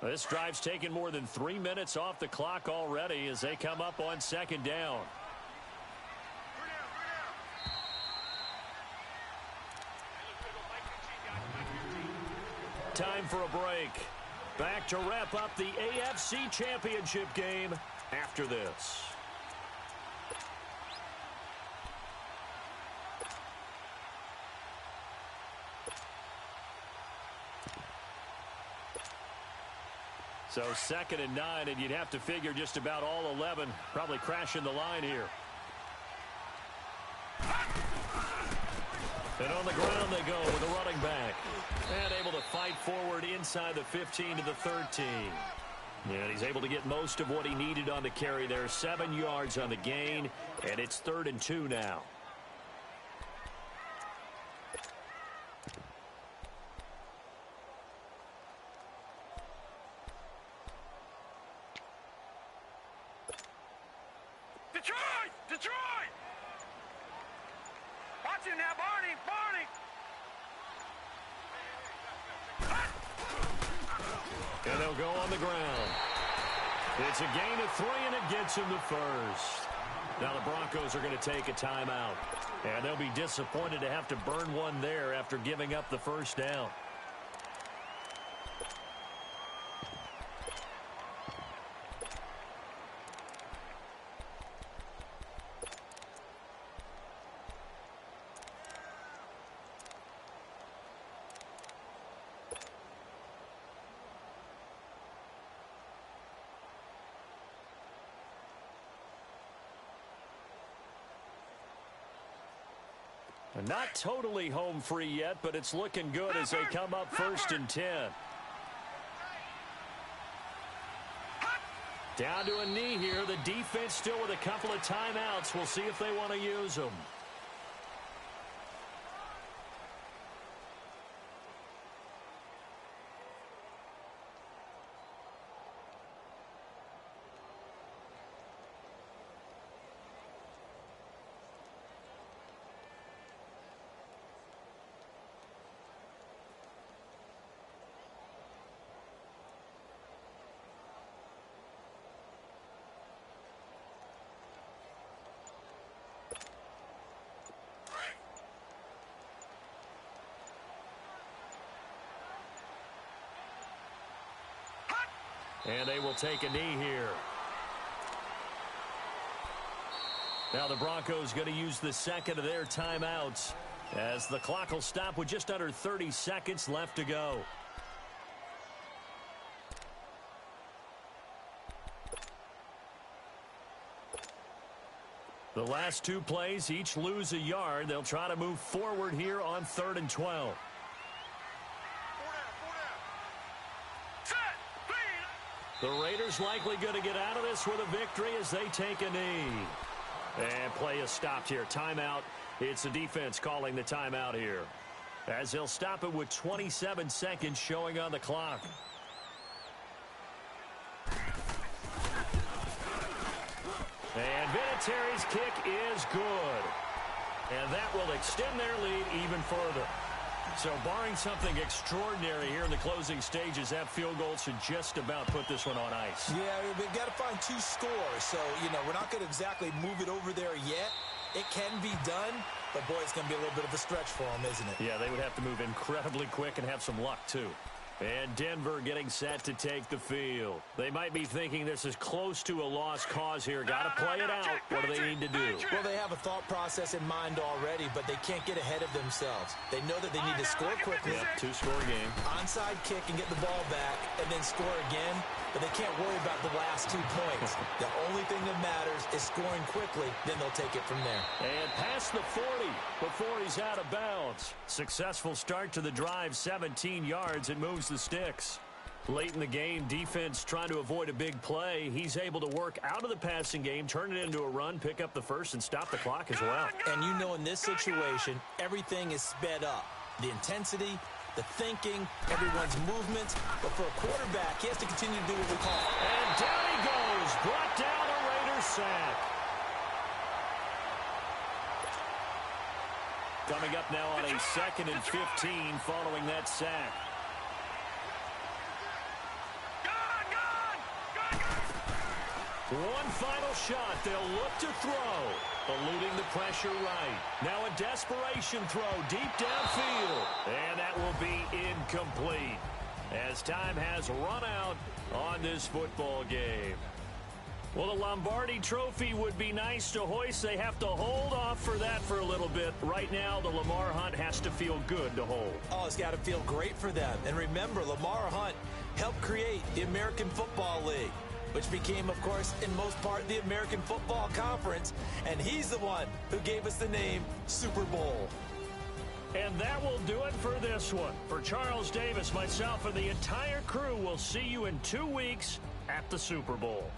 This drive's taken more than 3 minutes off the clock already as they come up on second down. Time for a break. Back to wrap up the AFC Championship game after this. So 2nd and 9, and you'd have to figure just about all 11 probably crashing the line here. And on the ground they go with a running back. And able to fight forward inside the 15 to the 13. And he's able to get most of what he needed on the carry there. 7 yards on the gain, and it's 3rd and 2 now. Detroit! Watch him now, Barney! And they'll go on the ground. It's a gain of 3, and it gets him the first. Now the Broncos are going to take a timeout. And they'll be disappointed to have to burn one there after giving up the first down. Not totally home free yet, but it's looking good as they come up 1st and 10. Down to a knee here. The defense still with a couple of timeouts. We'll see if they want to use them. And they will take a knee here. Now the Broncos going to use the second of their timeouts as the clock will stop with just under 30 seconds left to go. The last 2 plays each lose a yard. They'll try to move forward here on 3rd and 12. The Raiders likely going to get out of this with a victory as they take a knee. And play is stopped here. Timeout. It's the defense calling the timeout here. as they'll stop it with 27 seconds showing on the clock. And Vinatieri's kick is good. And that will extend their lead even further. So barring something extraordinary here in the closing stages, that field goal should just about put this one on ice. Yeah, we've got to find 2 scores. So, we're not going to exactly move it over there yet. It can be done, but, boy, it's going to be a little bit of a stretch for them, isn't it? Yeah, they would have to move incredibly quick and have some luck, too. And Denver getting set to take the field. They might be thinking this is close to a lost cause here. Got to play it out. What do they need to do? Well, they have a thought process in mind already, but they can't get ahead of themselves. They know that they need to score quickly. Yep, 2-score game. Onside kick and get the ball back and then score again, but they can't worry about the last 2 points. The only thing that matters is scoring quickly, then they'll take it from there. And past the 40 before he's out of bounds. Successful start to the drive, 17 yards. It moves the sticks. Late in the game, defense trying to avoid a big play. He's able to work out of the passing game, turn it into a run, pick up the first, and stop the clock as well. And in this situation, everything is sped up. The intensity, the thinking, everyone's movements. But for a quarterback, he has to continue to do what we call. And down he goes. Brought down a Raiders sack. Coming up now on a 2nd and 15 following that sack. One final shot. They'll look to throw. Eluding the pressure right. Now a desperation throw deep downfield. And that will be incomplete as time has run out on this football game. Well, the Lombardi Trophy would be nice to hoist. They have to hold off for that for a little bit. Right now, the Lamar Hunt has to feel good to hold. Oh, it's got to feel great for them. And remember, Lamar Hunt helped create the American Football League, which became, of course, in most part, the American Football Conference. And he's the one who gave us the name Super Bowl. And that will do it for this one. For Charles Davis, myself, and the entire crew, we'll see you in 2 weeks at the Super Bowl.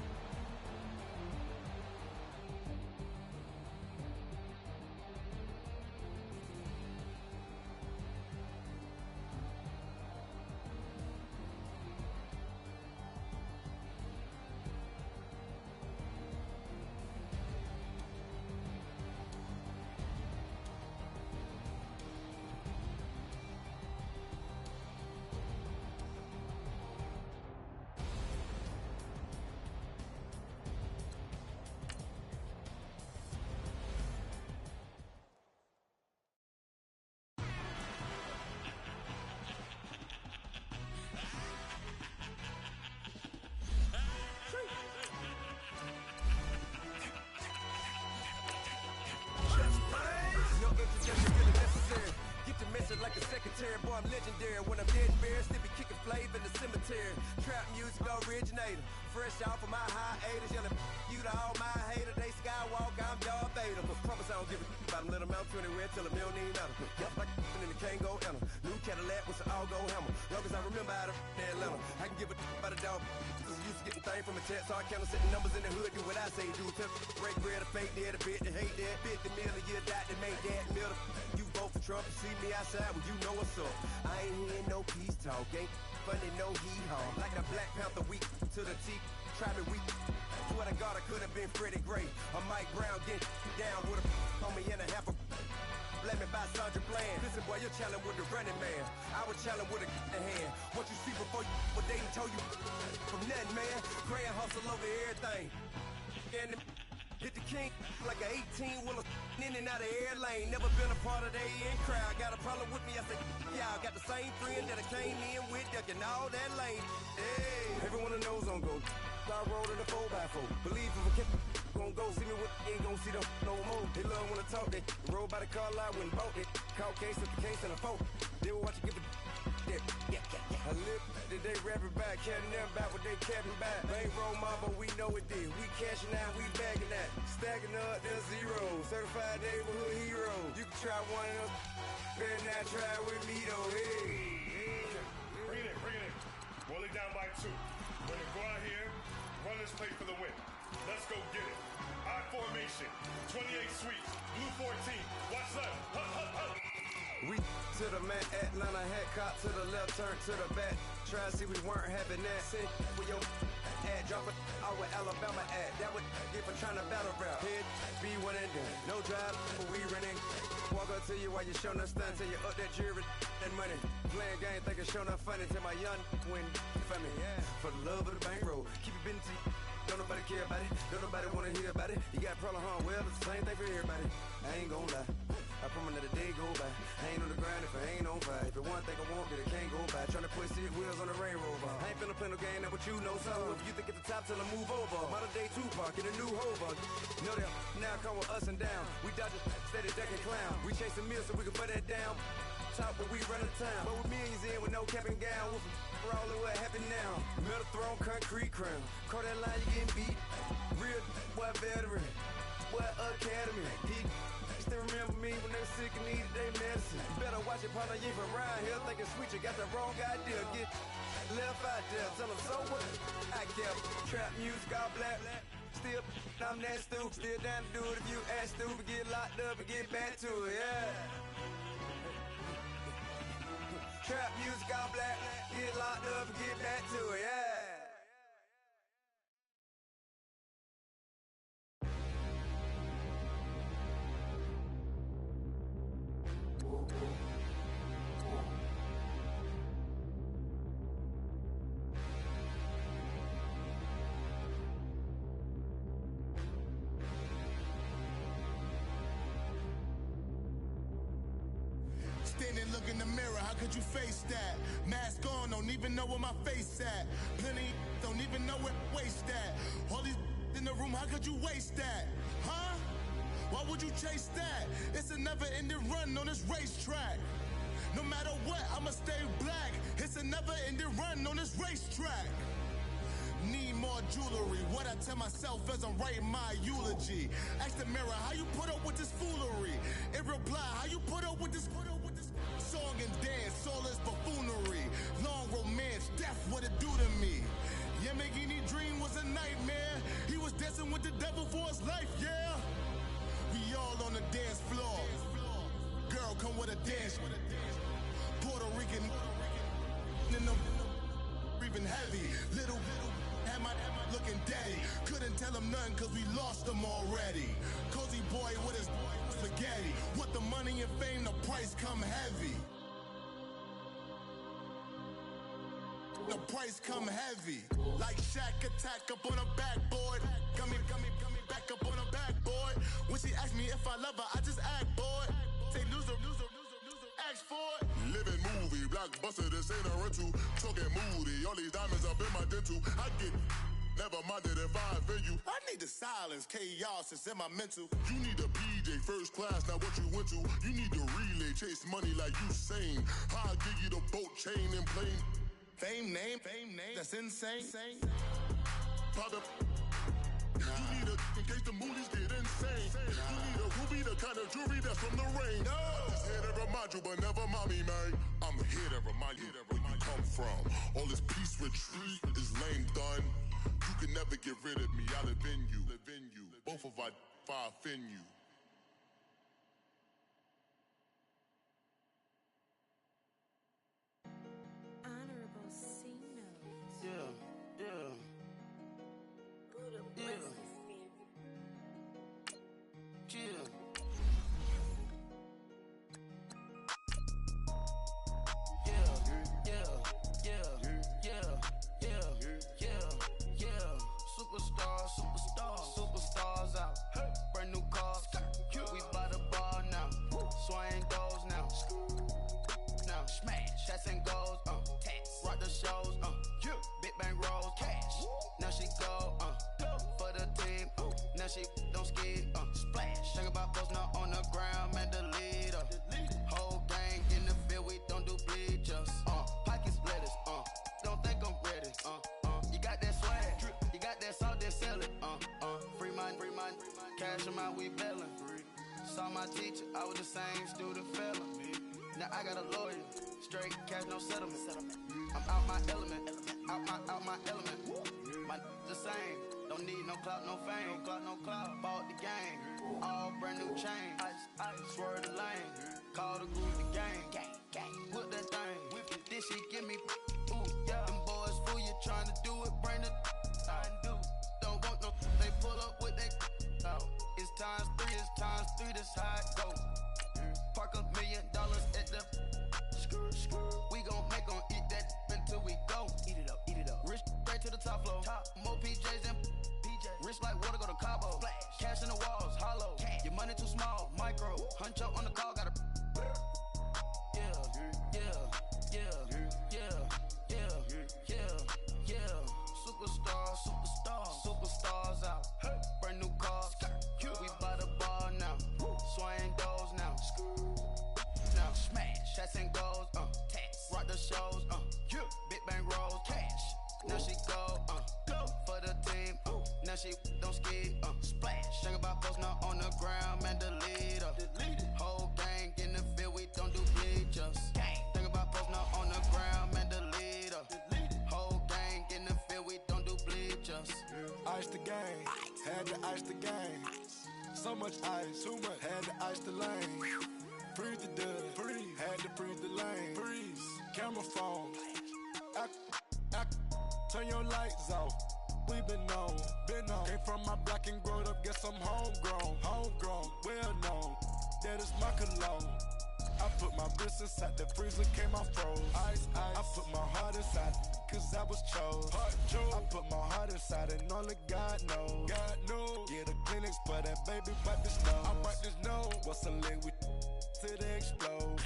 Like a secretary, boy, I'm legendary. When I'm dead and buried, still be kicking flavor in the cemetery. Trap music originator, fresh off of my hiatus. Yelling you to all my haters, they skywalk, I'm Darth Vader. Promise I don't give a about them, let them out 20 red, tell them they don't need nothing. Yes, like and the can't go enter. New Cadillac with an all-go hammer. Long as I remember how to Atlanta, I can give a about a dog. Used to getting things from a text, so I count setting numbers in the hood, do what I say, do. Break bread, a fake dead, a bit, they hate that. 50 million, you die, they make that middle. You vote for Trump, you see me outside, well, you know what's up. I ain't hearing no peace talk, ain't funny, no hee-haw. Like the Black Panther week to the teeth, try me weak. Swear to God, I could have been Freddie Gray. Or Mike Brown getting down with a on me and a half a. Let me buy Sandra Bland. Listen, boy, you're challenging with the running man. I was challenging with a hand. What you see before you, what they told you from nothing, man. Grand hustle over everything. And hit the king like an 18-wheeler in and out of air lane. Never been a part of the in crowd. Got a problem with me, I said, y'all got the same friend that I came in with, ducking all that lane. Hey, everyone knows on go. I roll in the 4x4. Believe if a kid gon' go see me with ain't gon' see them no more. They love when I talk, they roll by the car lot when bought it. Call case at the case and a phone. They will watch you give a that. I live today rapping back, caring them back what they capping back. Ain't roll my, but we know it did. We cashing out, we bagging that. Stacking up the zero. Certified neighborhood hero. You can try one of those. Better not try with me though. Hey. Bring it in. Roll it down by 2. We're gonna go out here, run this play for the win. Let's go get it. I formation, 28 sweeps, blue 14. Watch left. Hup. We to the mat, Atlanta hat cop to the left, turn to the back. Try to see we weren't having that. Send for your ad, drop it out with Alabama ad. That would get for trying to battle rap. Head, be one and done. No drive, but we running. Walk up to you while you showing us stun. Till you up that jury and money. Playing game, thinking showing up funny. Till my young win for me. Yeah. For the love of the bankroll. Keep it busy. Don't nobody care about it. Don't nobody wanna hear about it. You got problem, huh? Well, it's the same thing for everybody. I ain't gon' lie. I promise that a day go by. I ain't on the grind if I ain't on fire. If it one thing I want, then it can't go by. Tryna put seat wheels on the Range Rover. I ain't finna play no game, that what you know. So if you think at the top, tell them move over. Modern day Tupac in a new Hova. Know that now come with us and down. We dodge it, steady ducking clown. We chasing meals so we can put that down. Top but we run the town. But with millions in with no cap and gown. We're all in what happened now. Metal throne, concrete crown. Call that line, you getting beat. Real boy veteran. Boy academy. He still remember me when they were sick and needed their medicine. Better watch it, partner, you ain't from around here thinking sweet, you got the wrong idea. Get left out there, tell them so what? I kept trap music all black. Still, I'm that stupid. Still down to do it if you act stupid. Get locked up and get back to it, yeah. Trap music all black. Get locked up and get back to it, yeah. Standing, look in the mirror, how could you face that? Mask on, don't even know where my face at. Plenty, don't even know where waist at. All these in the room, how could you waste that? Huh? Why would you chase that? It's a never-ending run on this racetrack. No matter what, I'ma stay black. It's a never-ending run on this racetrack. Need more jewelry, what I tell myself as I'm writing my eulogy. Ask the mirror, how you put up with this foolery? In reply, how you put up with this song and dance, all this buffoonery. Long romance, death, what it do to me? Yamagini dream was a nightmare. He was dancing with the devil for his life, yeah. We all on the dance floor. Girl, come with a dance. Puerto Rican in the breathing heavy. Little had my looking daddy. Couldn't tell him nothing cause we lost him already. Cozy boy with his spaghetti. With the money and fame, the price come heavy. The price come heavy. Like Shaq attack up on a backboard. Gummy, back up on a backboard. When she asked me if I love her, I just act bored. Say loser, ask for it. Living movie, blockbuster, this ain't a rental. Talking moody, all these diamonds up in my dental. I get never minded if I offend you. I need the silence, chaos, it's in my mental. You need a PJ, first class, not what you went to. You need the relay, chase money like you sane. I'll give you the boat, chain, and plane. Fame name, that's insane. Pop up. You need a, in case the movies get insane. You need a ruby, the kind of jewelry that's from the rain. I'm just here to remind you, but never mommy, man. I'm here to remind you where you come from. All this peace retreat is lame done. You can never get rid of me, I live in you. Both of our fire offend you. Honorable C notes. Yeah. Buddha Yeah. bless the spirit. Yeah. Superstars out. Brand new cars. We by the bar now. Swaying goals now. Now smash. Shots and goals. Rock the shows. Big bang rolls. Cash. Now she go. For the team. Now she don't ski. Splash. Think about posting up on the ground. Man, the leader. Whole gang in the field. We don't do bleachers. Pockets lettuce. Don't think I'm ready. You got that swag. You got that salt, then sell it. Free mind. Cash amount, we bailin'. Saw my teacher, I was the same student fella. Now I got a lawyer. Straight cash, no settlement. I'm out my element. Out my element. My the same. Don't need no clout, no fame. No clout. Bought the game. All brand new chain. Ice. Swerve the lane. Call the group the gang. she give me. Ooh, yeah. Them boys fool you trying to do it, bring it. I do. Don't want no. They pull up with they. Out. It's times 3, this how it go. Park $1 million at the. We gon' make 'em eat that until we go. Eat it up. Rich straight to the top floor. More PJs and PJ. Rich like water, go to Cabo. Flash. Cash in the walls, hollow. Cash. Your money too small, micro. Hunch up on the call, gotta. Superstars out. Brand new cars. We by the bar now. Swaying doors now. Now smash. Shots and goals. Rock the shows. Big bang rolls. Cash. Now she go. For the team. Now she don't ski. Splash. Think about post now on the ground. Man, delete her. Whole gang in the field. We don't do bleachers. Think about post now on the ground. Man, delete her. Whole gang in the field. We don't do bleachers. Ice the game, had to ice the game. So much ice, too much, had to ice the lane. Freeze the dust, freeze, had to freeze the lane. Freeze, camera phone. Turn your lights off. We been on. Came from my block and growed up, guess I'm homegrown, well known. That is my cologne. I put my wrist inside the freezer, came out froze. Ice. I put my heart inside, cause I was chose. I put my heart inside and only God knows. Get a Kleenex for that baby, wipe this nose. I wipe this nose. What's a liquid till they explode?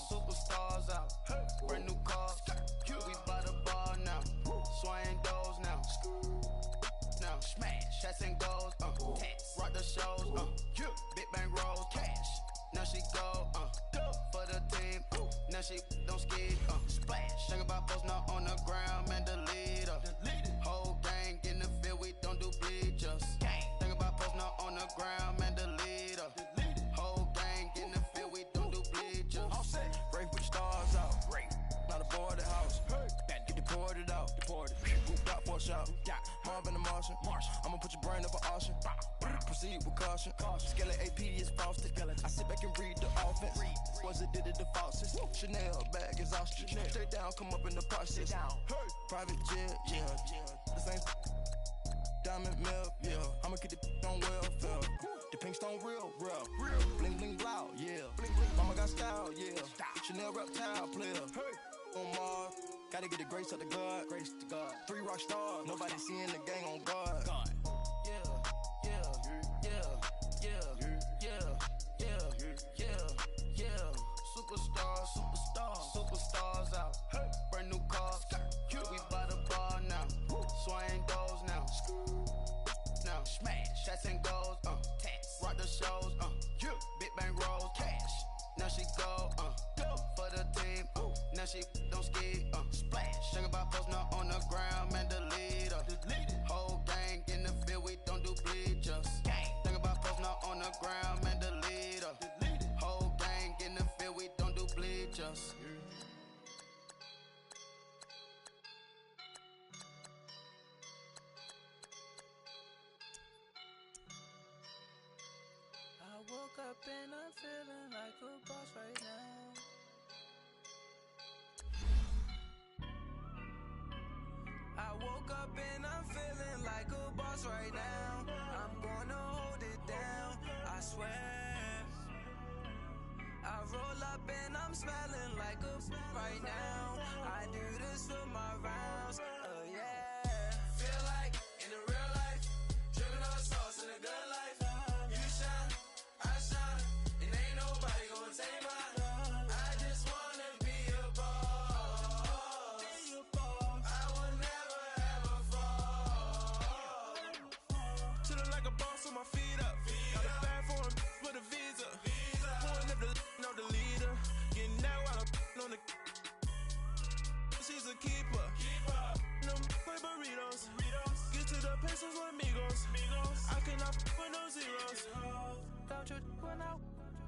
Superstars out. Brand new cars. We by the bar now. Swaying doors now. Now smash. Shots and goals. Rock the shows. Big bang rolls. Cash. Now she go. For the team. Now she don't ski. Splash. Think about post now on the ground. Man, delete her. Whole gang in the field. We don't do bleachers. Think about post now on the ground. Man, delete her. Whole gang in the field. We don't do bleachers. All set. Ready for the stars out. Not a board the house. Get deported out. Group out for a shot. Marvin the Martian. I'ma put your brain up an auction. Proceed with caution. Skeleton AP is frosted. I sit back and read the offense. Was it did it the faucets? Chanel bag is ostrich. Straight down, come up in the process. Private jet, yeah. The same diamond milk, yeah. I'ma get the on welfare. The pink stone real. Bling bling blow, yeah. Mama got style, yeah. Chanel reptile player. On Mars, gotta get the grace of the God. 3 rock stars, nobody seeing the gang on guard. Superstars out. Brand new cars. We by the bar now. Swaying doors now. Now smash. Shots and goals. Rock the shows. Big bang rolls. Cash. Now she go. For the team. Now she don't ski. Splash. Think about post now on the ground. Man, delete her. Whole gang in the field. We don't do bleachers. Think about post now on the ground. Man, delete her. Whole gang in the field. We don't do bleachers. I woke up and I'm feeling like a boss right now. I woke up and I'm feeling like a boss right now. I'm gonna hold it down, I swear. I roll up and I'm smelling like a right now. I do this for my rounds, yeah. Feel like in the real life, dripping on sauce in a good life. You shine, I shine, and ain't nobody gonna take mine. I just wanna be a boss. I will never ever fall. Chillin' like a boss with my feet up. Got a bag for him with a visa. Pulling up the no the leader. Getting that while I'm on the. She's a keeper. No play burritos. Get to the pesos with amigos. I cannot with no zeros. Don't you run out?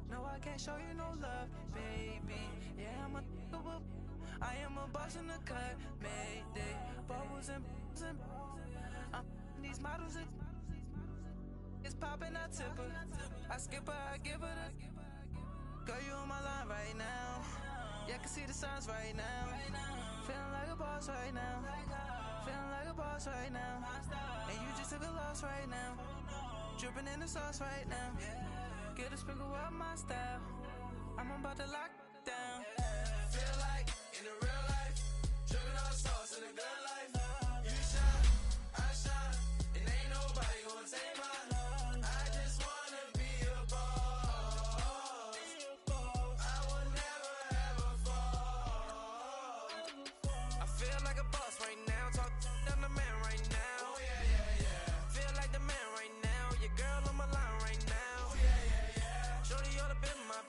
No, I can't show you no love, baby. Yeah, I am a boss in the cut. Mayday. Bubbles and I'm these models. It's poppin', I tip her. I skip her, I give her the. Girl, you on my line right now. Yeah, I can see the signs right now. Feeling like a boss right now. Feeling like a boss right now. And you just took a loss right now. Dripping in the sauce right now. Get a sprinkle up my style. I'm about to lock down. Feel like in the real life, dripping all sauce in the good life. You shine, I shine, and ain't nobody gonna take mine. I just wanna be a boss. I will never ever fall. I feel like a boss right now. Talk to the man right now. Oh yeah, yeah, yeah. Feel like the man right now. Your girl on my line right now. Oh yeah, yeah, yeah. Shorty ought to been my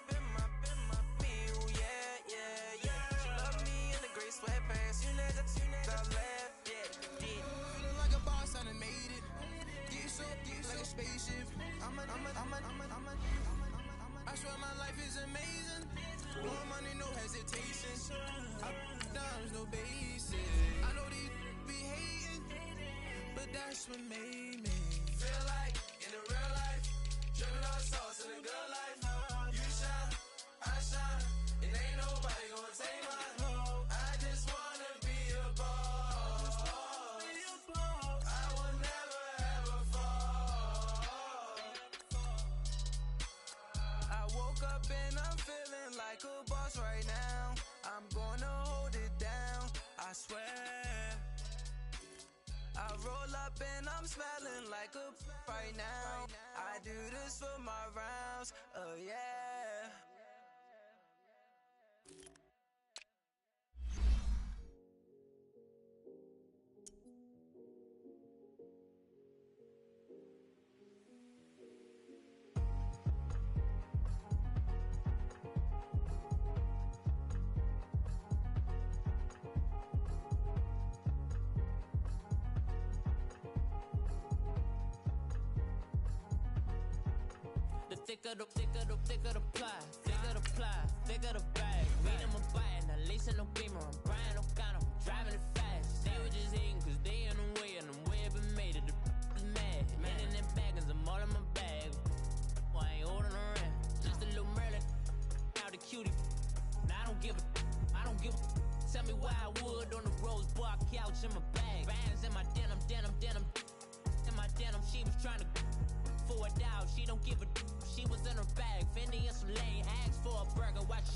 me. Ooh, yeah, yeah, yeah. She love me in the gray sweatpants. You never I laugh. Yeah, did. Feeling like a boss, I done made it. Get so like a spaceship. I swear my life is amazing. Blowing money, no hesitation. Dimes, no basic. I know these be hating, but that's what made me. Feel like in the real life, dripping all sauce in the good life. You shine, I shine, and ain't nobody gonna take mine. I just wanna be a boss. I will never ever fall. I woke up and I'm feeling like a boss right now. I'm gonna hold it down, I swear. I roll up and I'm smelling like a right now. I do this for my rounds, oh yeah. Thicker the ply, thicker the bag. Meet them a buying, a lease and no beamer. I'm Brian O'Connor, I'm driving it fast. They were just hating cause they in the way and I'm way up and made it. The is mad. Man in them baggins, I'm all in my bag. Well, I ain't holding around. Just a little Merlin, out the cutie. Now I don't give a. Tell me why I would on the rose bar couch in my bag. Bands in my denim. In my denim, she was trying to for a doubt. She don't give a. She was in her bag, Fendi and some lane. Asked for a burger, watch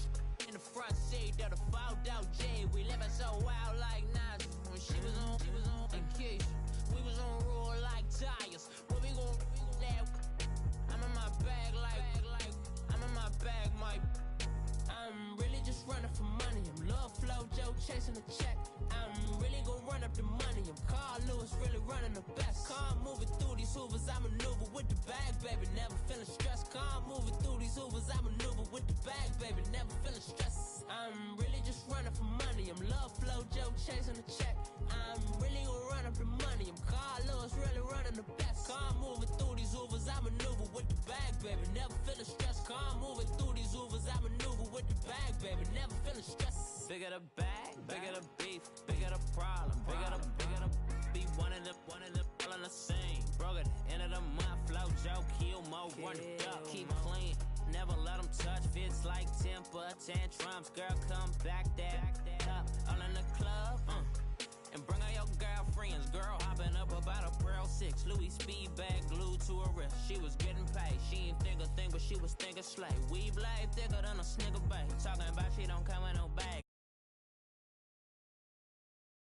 in the front seat of the fouled out J. We living so wild like Nas. When she was on in case we was on roll like tires. Where we gon' let? I'm in my bag like I'm in my bag, Mike. I'm really just running for money. I'm love flow, Joe chasing the check. I'm really gon' run up the money. I'm Carl Lewis, really running the best. Car moving through these hoovers, I maneuver with the bag, baby. Never feeling stressed. Car moving through these hoovers, I maneuver with the bag, baby. Never feeling stressed. I'm really just running for money. I'm love flow, Joe chasing the check. I'm really gon' run up the money. I'm Carl Lewis, really running the best. Car moving through these hoovers, I maneuver with the bag, baby. Never feeling stressed. Car moving through these hoovers, I maneuver with the bag, baby. Never feeling stressed. Bigger the bag, bigger the beef, bigger the problem, bigger the be one of the all in the same. Broke at the end of the month, flow Joe, kill mo, run it up, keep clean. Never let them touch, fits like temper tantrums. Girl, come back that up, all in the club, and bring all your girlfriends. Girl hopping up about a Pearl 6, Louis speed bag glued to her wrist. She was getting paid, she ain't think a thing, but she was thinking slay. We blade thicker than a Snicker bag. Talking about she don't come in no bag.